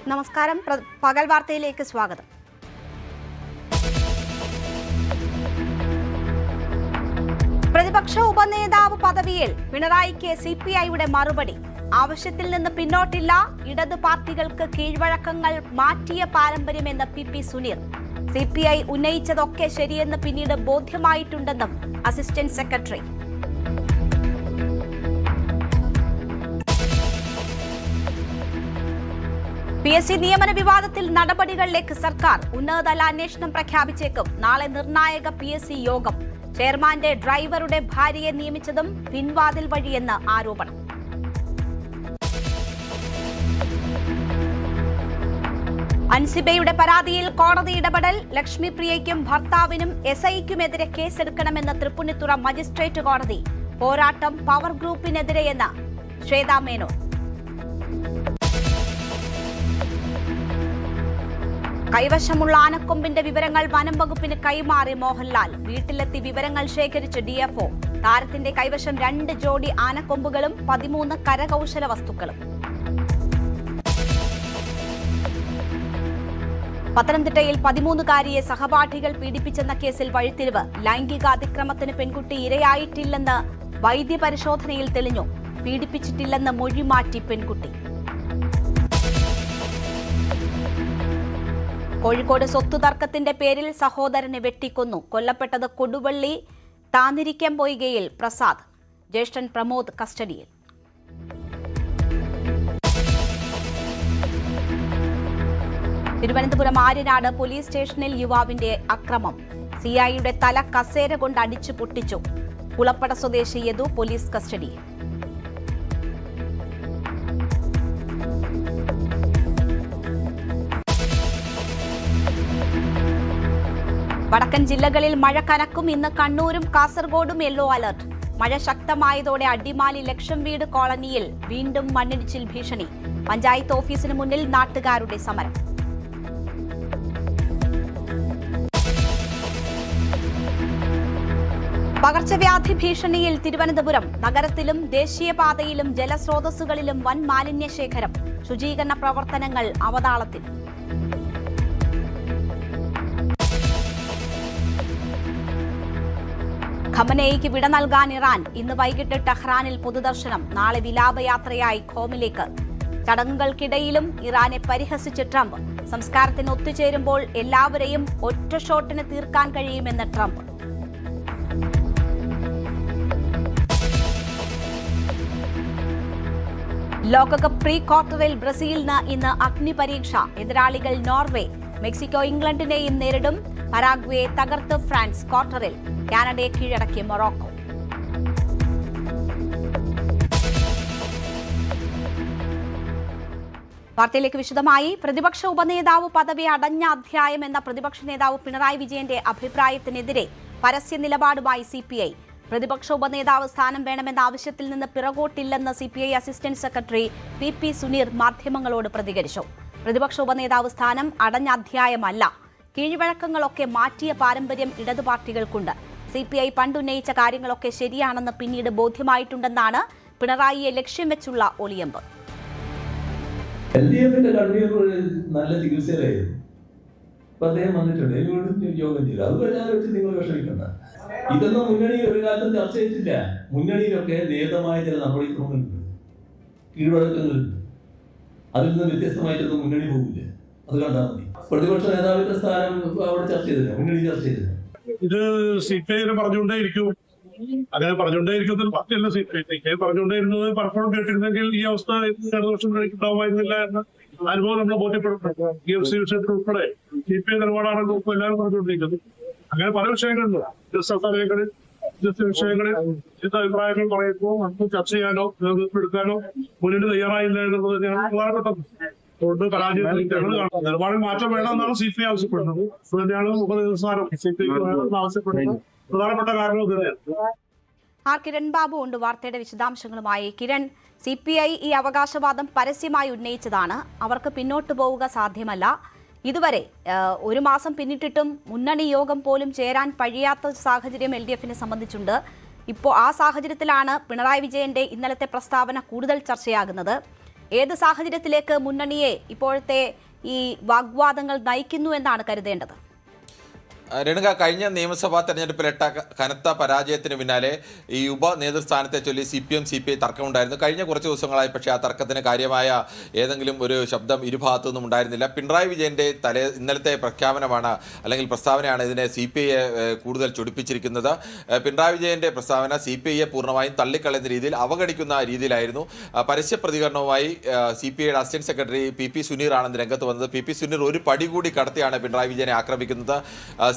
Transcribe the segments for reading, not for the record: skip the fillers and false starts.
നമസ്കാരം. പകൽ വാർത്തയിലേക്ക് സ്വാഗതം. പ്രതിപക്ഷ ഉപനേതാവ് പദവിയിൽ പിണറായിക്ക് സിപിഐയുടെ മറുപടി. ആവശ്യത്തിൽ നിന്ന് പിന്നോട്ടില്ല, ഇടത് പാർട്ടികൾക്ക് കീഴ്വഴക്കങ്ങൾ മാറ്റിയ പാരമ്പര്യമെന്ന് പി സുനീർ. സിപിഐ ഉന്നയിച്ചതൊക്കെ ശരിയെന്ന് പിന്നീട് ബോധ്യമായിട്ടുണ്ടെന്നും അസിസ്റ്റന്റ് സെക്രട്ടറി. PSC നിയമന വിവാദത്തിൽ നടപടികളിലേക്ക് സർക്കാർ. ഉന്നതതല അന്വേഷണം പ്രഖ്യാപിച്ചേക്കും. നാളെ നിർണായക PSC യോഗം. ചെയർമാന്റെ ഡ്രൈവറുടെ ഭാര്യയെ നിയമിച്ചതും പിൻവാതിൽ വഴിയെന്ന് ആരോപണം. അൻസിബയുടെ പരാതിയിൽ കോടതി ഇടപെടൽ. ലക്ഷ്മി പ്രിയയ്ക്കും ഭർത്താവിനും SIക്കുമെതിരെ കേസെടുക്കണമെന്ന് തൃപ്പൂണിത്തുറ മജിസ്ട്രേറ്റ് കോടതി. പോരാട്ടം പവർ ഗ്രൂപ്പിനെതിരെയെന്ന് ശ്വേതാ മേനോൻ. കൈവശമുള്ള ആനക്കൊമ്പിന്റെ വിവരങ്ങൾ വനം വകുപ്പിന് കൈമാറി മോഹൻലാൽ. വീട്ടിലെത്തി വിവരങ്ങൾ ശേഖരിച്ച് DFO. താരത്തിന്റെ കൈവശം 2 ജോഡി ആനക്കൊമ്പുകളും 13 കരകൗശല വസ്തുക്കളും. പത്തനംതിട്ടയിൽ 13കാരിയെ സഹപാഠികൾ പീഡിപ്പിച്ചെന്ന കേസിൽ വഴിത്തിരിവ്. ലൈംഗികാതിക്രമത്തിന് പെൺകുട്ടി ഇരയായിട്ടില്ലെന്ന് വൈദ്യപരിശോധനയിൽ തെളിഞ്ഞു. പീഡിപ്പിച്ചിട്ടില്ലെന്ന് മൊഴി മാറ്റി പെൺകുട്ടി. കോഴിക്കോട് സ്വത്തു തർക്കത്തിന്റെ പേരിൽ സഹോദരനെ വെട്ടിക്കൊന്നു. കൊല്ലപ്പെട്ടത് കൊടുവള്ളി താന്നിരിക്കംപൊയ്കയിൽ പ്രസാദ്. ജ്യേഷ്ഠൻ പ്രമോദ് കസ്റ്റഡിയിൽ. തിരുവനന്തപുരം ആര്യനാട് പോലീസ് സ്റ്റേഷനിൽ യുവാവിന്റെ അക്രമം. CIയുടെ തല കസേര കൊണ്ട് അടിച്ചു പൊട്ടിച്ചു. കുളപ്പട സ്വദേശി യദു പോലീസ് കസ്റ്റഡിയിൽ. വടക്കൻ ജില്ലകളിൽ മഴ കനക്കും. ഇന്ന് കണ്ണൂരും കാസർഗോഡും യെല്ലോ അലർട്ട്. മഴ ശക്തമായതോടെ അടിമാലി ലക്ഷം വീട് കോളനിയിൽ വീണ്ടും മണ്ണിടിച്ചിൽ ഭീഷണി. പഞ്ചായത്ത് ഓഫീസിന് മുന്നിൽ നാട്ടുകാരുടെ സമരം. പകർച്ചവ്യാധി ഭീഷണിയിൽ തിരുവനന്തപുരം. നഗരത്തിലും ദേശീയപാതയിലും ജലസ്രോതസ്സുകളിലും വൻ മാലിന്യശേഖരം. ശുചീകരണ പ്രവർത്തനങ്ങൾ അവതാളത്തിൽ. ഖമനേയിക്ക് വിട നൽകാൻ ഇറാൻ. ഇന്ന് വൈകിട്ട് ടെഹ്റാനിൽ പൊതുദർശനം. നാളെ വിലാപയാത്രയായി ഖോമിലേക്ക്. ചടങ്ങുകൾക്കിടയിലും ഇറാനെ പരിഹസിച്ച് ട്രംപ്. സംസ്കാരത്തിന് ഒത്തുചേരുമ്പോൾ എല്ലാവരെയും ഒറ്റ ഷോട്ടിന് തീർക്കാൻ കഴിയുമെന്ന് ട്രംപ്. ലോകകപ്പ് പ്രീ ക്വാർട്ടറിൽ ബ്രസീലിന് ഇന്ന് അഗ്നിപരീക്ഷ. എതിരാളികൾ നോർവേ. മെക്സിക്കോ ഇംഗ്ലണ്ടിനെയും നേരിടും. പരാഗ്വയെ തകർത്ത് ഫ്രാൻസ്. ക്വാർട്ടറിൽ കാനഡയെ കീഴടക്കി മൊറോക്കോ. വാർത്തയിലേക്ക് വിശദമായി. പ്രതിപക്ഷ ഉപനേതാവ് പദവി അടഞ്ഞ അധ്യായം എന്ന പ്രതിപക്ഷ നേതാവ് പിണറായി വിജയന്റെ അഭിപ്രായത്തിനെതിരെ പരസ്യ നിലപാടുമായി CPI. പ്രതിപക്ഷ ഉപനേതാവ് സ്ഥാനം വേണമെന്ന ആവശ്യത്തിൽ നിന്ന് പിറകോട്ടില്ലെന്ന് CPI assistant secretary P Suneer മാധ്യമങ്ങളോട് പ്രതികരിച്ചു. പ്രതിപക്ഷ ഉപനേതാവ് സ്ഥാനം അടഞ്ഞ അധ്യായമല്ല. കീഴ്വഴക്കങ്ങളൊക്കെ മാറ്റിയ പാരമ്പര്യം ഇടതു പാർട്ടികൾക്കുണ്ട്. CPI പണ്ടുന്നയിച്ച കാര്യങ്ങളൊക്കെ ശരിയാണെന്ന് പിന്നീട് ബോധ്യമായിട്ടുണ്ടെന്നാണ് പിണറായിയെ ലക്ഷ്യം വെച്ചുള്ള ഒളിയമ്പ്. നല്ല ചികിത്സയിലായിരുന്നു. അദ്ദേഹം വന്നിട്ടുണ്ട്, യോഗം ചെയ്തു. അത് കഴിഞ്ഞാൽ വെച്ച് നിങ്ങൾ വിഷമിക്കണ്ട. ഇതൊന്നും മുന്നണി ഒരു കാലത്തും ചർച്ച ചെയ്തിട്ടില്ല. മുന്നണിയിലൊക്കെ നിയതമായ ചില നടപടിക്രമങ്ങളുണ്ട്, കീഴ്വഴക്കങ്ങളുണ്ട്. അതിൽ നിന്ന് വ്യത്യസ്തമായിട്ടൊന്നും മുന്നണി പോകില്ല. അത് കണ്ടാൽ മതി. പ്രതിപക്ഷ നേതാവിന്റെ സ്ഥാനം അവിടെ ചർച്ച ചെയ്തില്ല, മുന്നണി ചർച്ച ചെയ്തില്ല. ഇത് CPI പറഞ്ഞുകൊണ്ടേയിരിക്കും. അങ്ങനെ പറഞ്ഞുകൊണ്ടേയിരിക്കും. പാർട്ടിയല്ല CPI പറഞ്ഞുകൊണ്ടേയിരുന്നത്. പലപ്പോഴും കേട്ടിരുന്നെങ്കിൽ ഈ അവസ്ഥ 2 വർഷം ഉണ്ടാവുമായിരുന്നില്ല എന്ന അനുഭവം നമ്മളെ ബോധ്യപ്പെടുന്നുണ്ട്. EFC വിഷയത്തിൽ ഉൾപ്പെടെ CPI നിലപാടാണെന്ന് എല്ലാവരും പറഞ്ഞുകൊണ്ടിരിക്കുന്നത്. അങ്ങനെ പല വിഷയങ്ങളുണ്ട്. കാര്യങ്ങളിൽ വിഷയങ്ങളിൽ അഭിപ്രായങ്ങൾ പറയുമ്പോൾ നമുക്ക് ചർച്ച ചെയ്യാനോ നേതൃത്വം എടുക്കാനോ മുന്നിട്ട് തയ്യാറായില്ല എന്നുള്ളത് തന്നെയാണ് പ്രധാനപ്പെട്ടത്. അതുകൊണ്ട് പരാജയം നിലപാടിൽ മാറ്റം വേണമെന്നാണ് CPI ആവശ്യപ്പെടുന്നത്. അത് തന്നെയാണ് ഉപനിർസ്ഥാനം CPI ആവശ്യപ്പെടുന്നത്. പ്രധാനപ്പെട്ട കാരണം തന്നെയാണ്. കിരൺ ബാബു ഉണ്ട് വാർത്തയുടെ വിശദാംശങ്ങളുമായി. കിരൺ, CPI ഈ അവകാശവാദം പരസ്യമായി ഉന്നയിച്ചതാണ്. അവർക്ക് പിന്നോട്ട് പോവുക സാധ്യമല്ല. ഇതുവരെ 1 മാസം പിന്നിട്ടിട്ടും മുന്നണി യോഗം പോലും ചേരാൻ കഴിയാത്ത സാഹചര്യം LDFനെ സംബന്ധിച്ചുണ്ട്. ഇപ്പോൾ ആ സാഹചര്യത്തിലാണ് പിണറായി വിജയന്റെ ഇന്നലത്തെ പ്രസ്താവന കൂടുതൽ ചർച്ചയാകുന്നത്. ഏത് സാഹചര്യത്തിലേക്ക് മുന്നണിയെ ഇപ്പോഴത്തെ ഈ വാഗ്വാദങ്ങൾ നയിക്കുന്നു എന്നാണ് കരുതേണ്ടത്? രേണുക, കഴിഞ്ഞ നിയമസഭാ തെരഞ്ഞെടുപ്പിലിട്ട കനത്ത പരാജയത്തിന് പിന്നാലെ ഈ ഉപനേതൃസ്ഥാനത്തെ ചൊല്ലി CPM CPI തർക്കമുണ്ടായിരുന്നു. കഴിഞ്ഞ കുറച്ച് ദിവസങ്ങളായി പക്ഷേ ആ തർക്കത്തിന് കാര്യമായ ഏതെങ്കിലും ഒരു ശബ്ദം ഇരുഭാഗത്തു നിന്നും ഉണ്ടായിരുന്നില്ല. പിണറായി വിജയന്റെ ഇന്നലത്തെ പ്രഖ്യാപനമാണ് അല്ലെങ്കിൽ പ്രസ്താവനയാണ് ഇതിനെ CPIയെ കൂടുതൽ ചൊടിപ്പിച്ചിരിക്കുന്നത്. പിണറായി വിജയന്റെ പ്രസ്താവന CPIയെ പൂർണ്ണമായും തള്ളിക്കളയുന്ന രീതിയിൽ അവഗണിക്കുന്ന രീതിയിലായിരുന്നു. പരസ്യ പ്രതികരണവുമായി CPIയുടെ അസിസ്റ്റന്റ് സെക്രട്ടറി PP സുനീർ ആണെന്ന് രംഗത്ത് വന്നത്. PP സുനീർ ഒരു പടി കൂടി കടത്തിയാണ് പിണറായി വിജയനെ ആക്രമിക്കുന്നത്.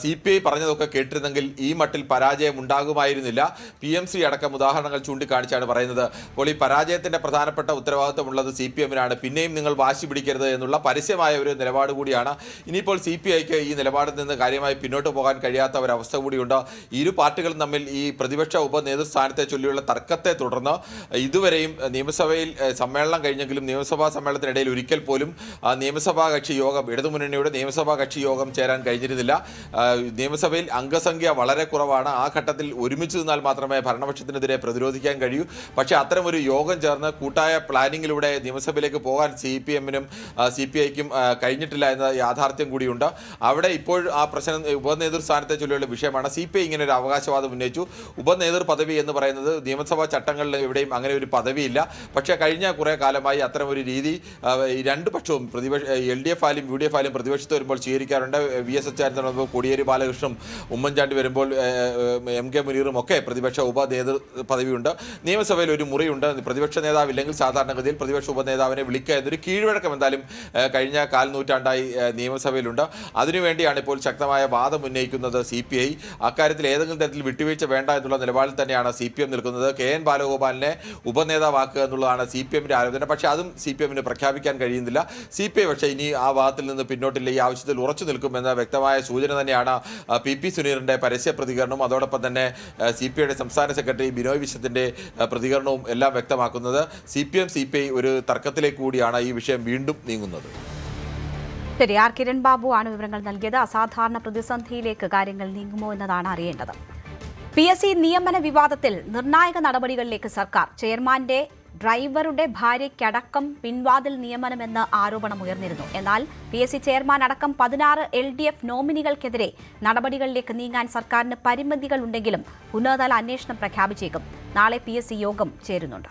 CPI പറഞ്ഞതൊക്കെ കേട്ടിരുന്നെങ്കിൽ ഈ മട്ടിൽ പരാജയം ഉണ്ടാകുമായിരുന്നില്ല. PMC അടക്കം ഉദാഹരണങ്ങൾ ചൂണ്ടിക്കാണിച്ചാണ് പറയുന്നത്. അപ്പോൾ ഈ പരാജയത്തിന്റെ പ്രധാനപ്പെട്ട ഉത്തരവാദിത്വമുള്ളത് CPM-നാണ്. പിന്നെയും നിങ്ങൾ വാശി പിടിക്കരുത് എന്നുള്ള പരസ്യമായ ഒരു നിലപാട് കൂടിയാണ്. ഇനിയിപ്പോൾ CPIക്ക് ഈ നിലപാടിൽ നിന്ന് കാര്യമായി പിന്നോട്ട് പോകാൻ കഴിയാത്ത ഒരവസ്ഥ കൂടിയുണ്ട്. ഇരു പാർട്ടികളും തമ്മിൽ ഈ പ്രതിപക്ഷ ഉപനേതൃസ്ഥാനത്തെ ചൊല്ലിയുള്ള തർക്കത്തെ തുടർന്ന് ഇതുവരെയും നിയമസഭയിൽ സമ്മേളനം കഴിഞ്ഞെങ്കിലും നിയമസഭാ സമ്മേളനത്തിനിടയിൽ ഒരിക്കൽ പോലും നിയമസഭാ കക്ഷി യോഗം, ഇടതുമുന്നണിയുടെ നിയമസഭാ കക്ഷി യോഗം ചേരാൻ കഴിഞ്ഞിരുന്നില്ല. നിയമസഭയിൽ അംഗസംഖ്യ വളരെ കുറവാണ്. ആ ഘട്ടത്തിൽ ഒരുമിച്ച് നിന്നാൽ മാത്രമേ ഭരണപക്ഷത്തിനെതിരെ പ്രതിരോധിക്കാൻ കഴിയൂ. പക്ഷേ അത്തരമൊരു യോഗം ചേർന്ന് കൂട്ടായ പ്ലാനിങ്ങിലൂടെ നിയമസഭയിലേക്ക് പോകാൻ CPM-നും CPIക്കും കഴിഞ്ഞിട്ടില്ല എന്ന യാഥാർത്ഥ്യം കൂടിയുണ്ട്. അവിടെ ഇപ്പോൾ ആ പ്രശ്നം ഉപനേതൃസ്ഥാനത്തെ ചൊല്ലിയുള്ള വിഷയമാണ്. CPI ഇങ്ങനെ ഒരു അവകാശവാദം ഉന്നയിച്ചു. ഉപനേതൃ പദവി എന്ന് പറയുന്നത് നിയമസഭാ ചട്ടങ്ങളിൽ എവിടെയും അങ്ങനെ ഒരു പദവിയില്ല. പക്ഷേ കഴിഞ്ഞ കുറേ കാലമായി അത്തരമൊരു രീതി രണ്ടു പക്ഷവും LDF ആയാലും UDF ആയാലും പ്രതിപക്ഷത്ത് വരുമ്പോൾ സ്വീകരിക്കാറുണ്ട്. VS അച്യുതാനന്ദൻ, കോടിയേരി ബാലകൃഷ്ണൻ, ഉമ്മൻചാണ്ടി വരുമ്പോൾ MK മുനീറും ഒക്കെ പ്രതിപക്ഷ ഉപനേതൃ പദവിയുണ്ട്. നിയമസഭയിൽ ഒരു മുറിയുണ്ട്. പ്രതിപക്ഷ നേതാവില്ലെങ്കിൽ സാധാരണഗതിയിൽ പ്രതിപക്ഷ ഉപനേതാവിനെ വിളിക്കുക എന്നൊരു കീഴ്വഴക്കം എന്തായാലും കഴിഞ്ഞ കാൽനൂറ്റാണ്ടായി നിയമസഭയിലുണ്ട്. അതിനുവേണ്ടിയാണ് ഇപ്പോൾ ശക്തമായ വാദം ഉന്നയിക്കുന്നത് CPI. അക്കാര്യത്തിൽ ഏതെങ്കിലും തരത്തിൽ വിട്ടുവീഴ്ച വേണ്ട എന്നുള്ള നിലപാടിൽ തന്നെയാണ് CPM നിൽക്കുന്നത്. KN ബാലഗോപാലിനെ ഉപനേതാവാക്കുക എന്നുള്ളതാണ് CPM-ന്റെ ആലോചന. പക്ഷേ അതും CPM-ന് പ്രഖ്യാപിക്കാൻ കഴിയുന്നില്ല. CPI പക്ഷേ ഇനി ആ വാദത്തിൽ നിന്ന് പിന്നോട്ടില്ല, ഈ ആവശ്യത്തിൽ ഉറച്ചു നിൽക്കുമെന്ന വ്യക്തമായ സൂചന തന്നെയാണ് PP സുനീറിന്റെ പരസ്യ പ്രതികരണവും അതോടൊപ്പം തന്നെ CPIയുടെ സംസ്ഥാന സെക്രട്ടറി ബിനോയ് വിശ്വത്തിന്റെ പ്രതികരണവും എല്ലാം വ്യക്തമാക്കുന്നത്. CPM CPI ഒരു തർക്കത്തിലേക്ക് കൂടിയാണ് ഈ വിഷയം വീണ്ടും നീങ്ങുന്നത്. ശരി, ആർ കിരൺ ബാബു ആണ് വിവരങ്ങൾ നൽകിയത്. അസാധാരണ പ്രതിസന്ധിയിലേക്ക് കാര്യങ്ങൾ നീങ്ങുമോ എന്നതാണ് അറിയേണ്ടത്. PSC നിയമന വിവാദത്തിൽ നിർണായക നടപടികളിലേക്ക് സർക്കാർ. ചെയർമാന്റെ ഡ്രൈവറുടെ ഭാര്യയ്ക്കടക്കം പിൻവാതിൽ നിയമനമെന്ന് ആരോപണമുയർന്നിരുന്നു. എന്നാൽ PSC ചെയർമാൻ അടക്കം 16 LDF നോമിനികൾക്കെതിരെ നടപടികളിലേക്ക് നീങ്ങാൻ സർക്കാരിന് പരിമിതികളുണ്ടെങ്കിലും ഉന്നതതല അന്വേഷണം പ്രഖ്യാപിച്ചേക്കും. നാളെ PSC യോഗം ചേരുന്നുണ്ട്.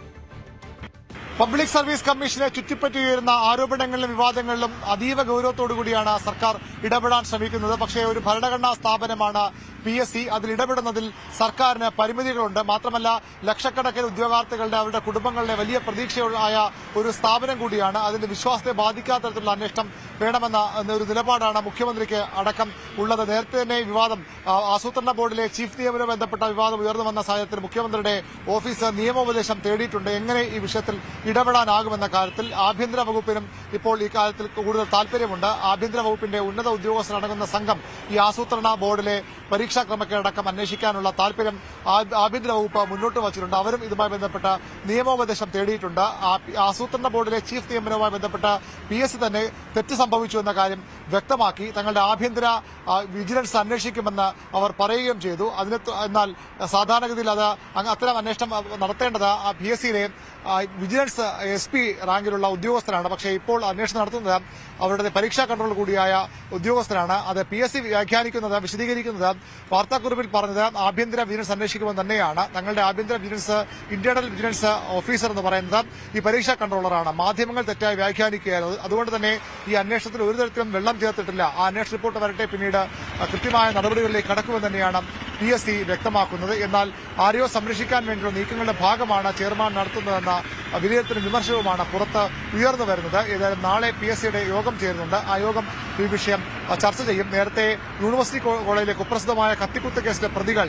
പബ്ലിക് സർവീസ് കമ്മീഷനെ ചുറ്റിപ്പറ്റി ഉയരുന്ന ആരോപണങ്ങളിലും വിവാദങ്ങളിലും അതീവ ഗൌരവത്തോടുകൂടിയാണ് സർക്കാർ ഇടപെടാൻ ശ്രമിക്കുന്നത്. പക്ഷേ ഒരു ഭരണഘടനാ സ്ഥാപനമാണ് PSC. അതിൽ ഇടപെടുന്നതിൽ സർക്കാരിന് പരിമിതികളുണ്ട്. മാത്രമല്ല ലക്ഷക്കണക്കിന് ഉദ്യോഗാർത്ഥികളുടെ അവരുടെ കുടുംബങ്ങളുടെ വലിയ പ്രതീക്ഷയായ ഒരു സ്ഥാപനം കൂടിയാണ്. അതിന്റെ വിശ്വാസത്തെ ബാധിക്കാത്ത തരത്തിലുള്ള അന്വേഷണം വേണമെന്ന ഒരു നിലപാടാണ് മുഖ്യമന്ത്രിക്ക് അടക്കം ഉള്ളത്. നേരത്തെ തന്നെ വിവാദം ആസൂത്രണ ബോർഡിലെ ചീഫ് നിയമനവുമായി ബന്ധപ്പെട്ട വിവാദം ഉയർന്നു വന്ന സാഹചര്യത്തിൽ മുഖ്യമന്ത്രിയുടെ ഓഫീസ് നിയമോപദേശം തേടിയിട്ടുണ്ട്. എങ്ങനെ ഈ വിഷയത്തിൽ ഇടപെടാനാകുമെന്ന കാര്യത്തിൽ ആഭ്യന്തര വകുപ്പിനും ഇപ്പോൾ ഈ കാര്യത്തിൽ കൂടുതൽ താൽപര്യമുണ്ട്. ആഭ്യന്തര വകുപ്പിന്റെ ഉന്നത ഉദ്യോഗസ്ഥരടങ്ങുന്ന സംഘം ഈ ആസൂത്രണ ബോർഡിലെ പരീക്ഷാ ക്രമക്കേടക്കം അന്വേഷിക്കാനുള്ള താൽപര്യം ആഭ്യന്തര വകുപ്പ് മുന്നോട്ട് വച്ചിട്ടുണ്ട്. അവരും ഇതുമായി ബന്ധപ്പെട്ട നിയമോപദേശം തേടിയിട്ടുണ്ട്. ആസൂത്രണ ബോർഡിലെ ചീഫ് നിയമനവുമായി ബന്ധപ്പെട്ട PSC തന്നെ തെറ്റ് സംഭവിച്ചു എന്ന കാര്യം വ്യക്തമാക്കി തങ്ങളുടെ ആഭ്യന്തര വിജിലൻസ് അന്വേഷിക്കുമെന്ന് അവർ പറയുകയും ചെയ്തു. എന്നാൽ സാധാരണഗതിയിൽ അത് അത്തരം അന്വേഷണം നടത്തേണ്ടത് PSC-യിലെ വിജിലൻസ് SP റാങ്കിലുള്ള ഉദ്യോഗസ്ഥരാണ്. പക്ഷേ ഇപ്പോൾ അന്വേഷണം നടത്തുന്നത് അവരുടെ പരീക്ഷാ കൺട്രോൾ കൂടിയായ ഉദ്യോഗസ്ഥരാണ്. അത് PSC വ്യാഖ്യാനിക്കുന്നത്, വിശദീകരിക്കുന്നത് വാർത്താക്കുറിപ്പിൽ പറഞ്ഞത് ആഭ്യന്തര വിജിലൻസ് അന്വേഷിക്കുമെന്ന് തന്നെയാണ്. തങ്ങളുടെ ആഭ്യന്തര വിജിലൻസ് ഇന്റേണൽ വിജിലൻസ് ഓഫീസർ എന്ന് പറയുന്നത് ഈ പരീക്ഷാ കൺട്രോളറാണ്. മാധ്യമങ്ങൾ തെറ്റായി വ്യാഖ്യാനിക്കുകയായിരുന്നു. അതുകൊണ്ട് തന്നെ ഈ അന്വേഷണത്തിൽ ഒരു തരത്തിലും വെള്ളം ചേർത്തിട്ടില്ല. ആ അന്വേഷണ റിപ്പോർട്ട് വരട്ടെ, പിന്നീട് കൃത്യമായ നടപടികളിലേക്ക് കടക്കുമെന്ന് തന്നെയാണ് PSC വ്യക്തമാക്കുന്നത്. എന്നാൽ ആരെയോ സംരക്ഷിക്കാൻ വേണ്ടിയുള്ള നീക്കങ്ങളുടെ ഭാഗമാണ് ചെയർമാൻ നടത്തുന്നതെന്ന വിലയിരുത്തലും വിമർശനവുമാണ് പുറത്ത് ഉയർന്നു വരുന്നത്. ഏതായാലും നാളെ PSC-യുടെ യോഗം ചേരുന്നുണ്ട്. ആ യോഗം ഈ വിഷയം ചർച്ച ചെയ്യും. നേരത്തെ യൂണിവേഴ്സിറ്റി കോളേജിലെ കുപ്രസിദ്ധമായ കത്തിക്കുത്ത് കേസിലെ പ്രതികൾ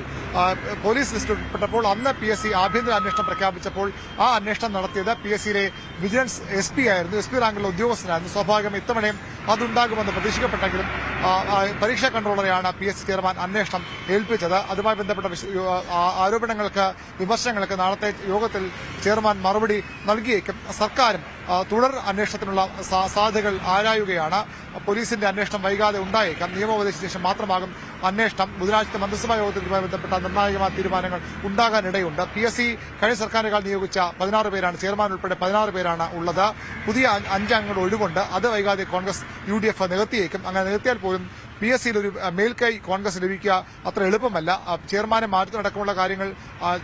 പോലീസ് ലിസ്റ്റിൽ ഉൾപ്പെട്ടപ്പോൾ അന്ന് PSC ആഭ്യന്തര അന്വേഷണം പ്രഖ്യാപിച്ചപ്പോൾ ആ അന്വേഷണം നടത്തിയത് PSC-യിലെ വിജിലൻസ് SP ആയിരുന്നു. SP റാങ്കിലുള്ള ഉദ്യോഗസ്ഥനായിരുന്നു. സ്വാഭാവികം ഇത്തവണയും അതുണ്ടാകുമെന്ന് പ്രതീക്ഷിക്കപ്പെട്ടെങ്കിലും പരീക്ഷാ കൺട്രോളറെയാണ് PSC ചെയർമാൻ അന്വേഷണം ഏൽപ്പിച്ചത്. അതുമായി ബന്ധപ്പെട്ട ആരോപണങ്ങൾക്ക്, വിമർശനങ്ങൾക്ക് നാളത്തെ യോഗത്തിൽ ചെയർമാൻ മറുപടി നൽകിയേക്കും. സർക്കാരും തുടർ അന്വേഷണത്തിനുള്ള സാധ്യതകൾ ആരായുകയാണ്. പോലീസിന്റെ അന്വേഷണം വൈകാതെ ഉണ്ടായേക്കാം. നിയമോപദേശത്തിന് ശേഷം മാത്രമാകും അന്വേഷണം ബുധനാഴ്ച മന്ത്രിസഭാ യോഗത്തിലുമായി ബന്ധപ്പെട്ട നിർണായകമായ തീരുമാനങ്ങൾ ഉണ്ടാകാനിടയുണ്ട്. PSC കഴിഞ്ഞ സർക്കാരുകൾ നിയോഗിച്ച 16 പേരാണ്, ചെയർമാൻ ഉൾപ്പെടെ 16 പേരാണ് ഉള്ളത്. പുതിയ 5 അംഗങ്ങൾ ഒഴിവുണ്ട്. അത് വൈകാതെ കോൺഗ്രസ് UDF നികത്തിയേക്കും. അങ്ങനെ നികത്തിയാൽ പോലും PSCയിൽ ഒരു മേൽക്കൈ കോൺഗ്രസ് ലഭിക്കുക അത്ര എളുപ്പമല്ല. ചെയർമാനെ മാറ്റുന്നതടക്കമുള്ള കാര്യങ്ങൾ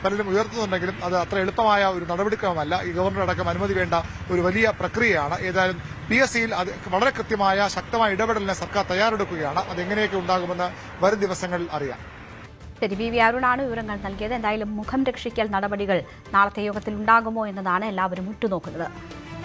പലരും ഉയർത്തുന്നുണ്ടെങ്കിലും അത് അത്ര എളുപ്പമായ ഒരു നടപടിക്രമമല്ല. ഈ ഗവർണർ അടക്കം അനുമതി വേണ്ട ഒരു വലിയ പ്രക്രിയയാണ്. ഏതായാലും PSCയിൽ അത് വളരെ കൃത്യമായ ശക്തമായ ഇടപെടലിന് സർക്കാർ തയ്യാറെടുക്കുകയാണ്. അതെങ്ങനെയൊക്കെ ഉണ്ടാകുമെന്ന് വരും ദിവസങ്ങളിൽ അറിയാം. ശരി, BV അരുണാണ് വിവരങ്ങൾ നൽകിയത്. എന്തായാലും മുഖം രക്ഷിക്കൽ നടപടികൾ നാളത്തെ യോഗത്തിൽ ഉണ്ടാകുമോ എന്നതാണ് എല്ലാവരും ഉറ്റുനോക്കുന്നത്.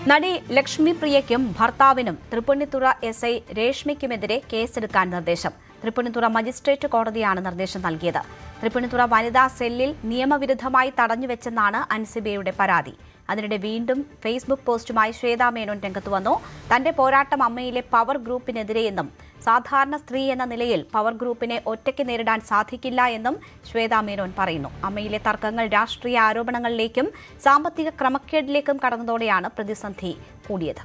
നടി ലക്ഷ്മി പ്രിയയ്ക്കും ഭർത്താവിനും തൃപ്പൂണിത്തുറ SI രേഷ്മയ്ക്കുമെതിരെ കേസെടുക്കാൻ നിർദ്ദേശം. തൃപ്പൂണിത്തുറ മജിസ്ട്രേറ്റ് കോടതിയാണ് നിർദ്ദേശം നൽകിയത്. തൃപ്പൂണിത്തുറ വനിതാ സെല്ലിൽ നിയമവിരുദ്ധമായി തടഞ്ഞുവെച്ചെന്നാണ് അൻസിബയുടെ പരാതി. അതിനിടെ വീണ്ടും ഫേസ്ബുക്ക് പോസ്റ്റുമായി ശ്വേതാ മേനോൻ രംഗത്ത് വന്നു. തന്റെ പോരാട്ടം അമ്മയിലെ പവർ ഗ്രൂപ്പിനെതിരെയെന്നും സാധാരണ സ്ത്രീ എന്ന നിലയിൽ പവർ ഗ്രൂപ്പിനെ ഒറ്റയ്ക്ക് നേരിടാൻ സാധിക്കില്ല എന്നും ശ്വേതാ മേനോൻ പറയുന്നു. അമ്മയിലെ തർക്കങ്ങൾ രാഷ്ട്രീയ ആരോപണങ്ങളിലേക്കും സാമ്പത്തിക ക്രമക്കേടിലേക്കും കടന്നതോടെയാണ് പ്രതിസന്ധി കൂടിയത്.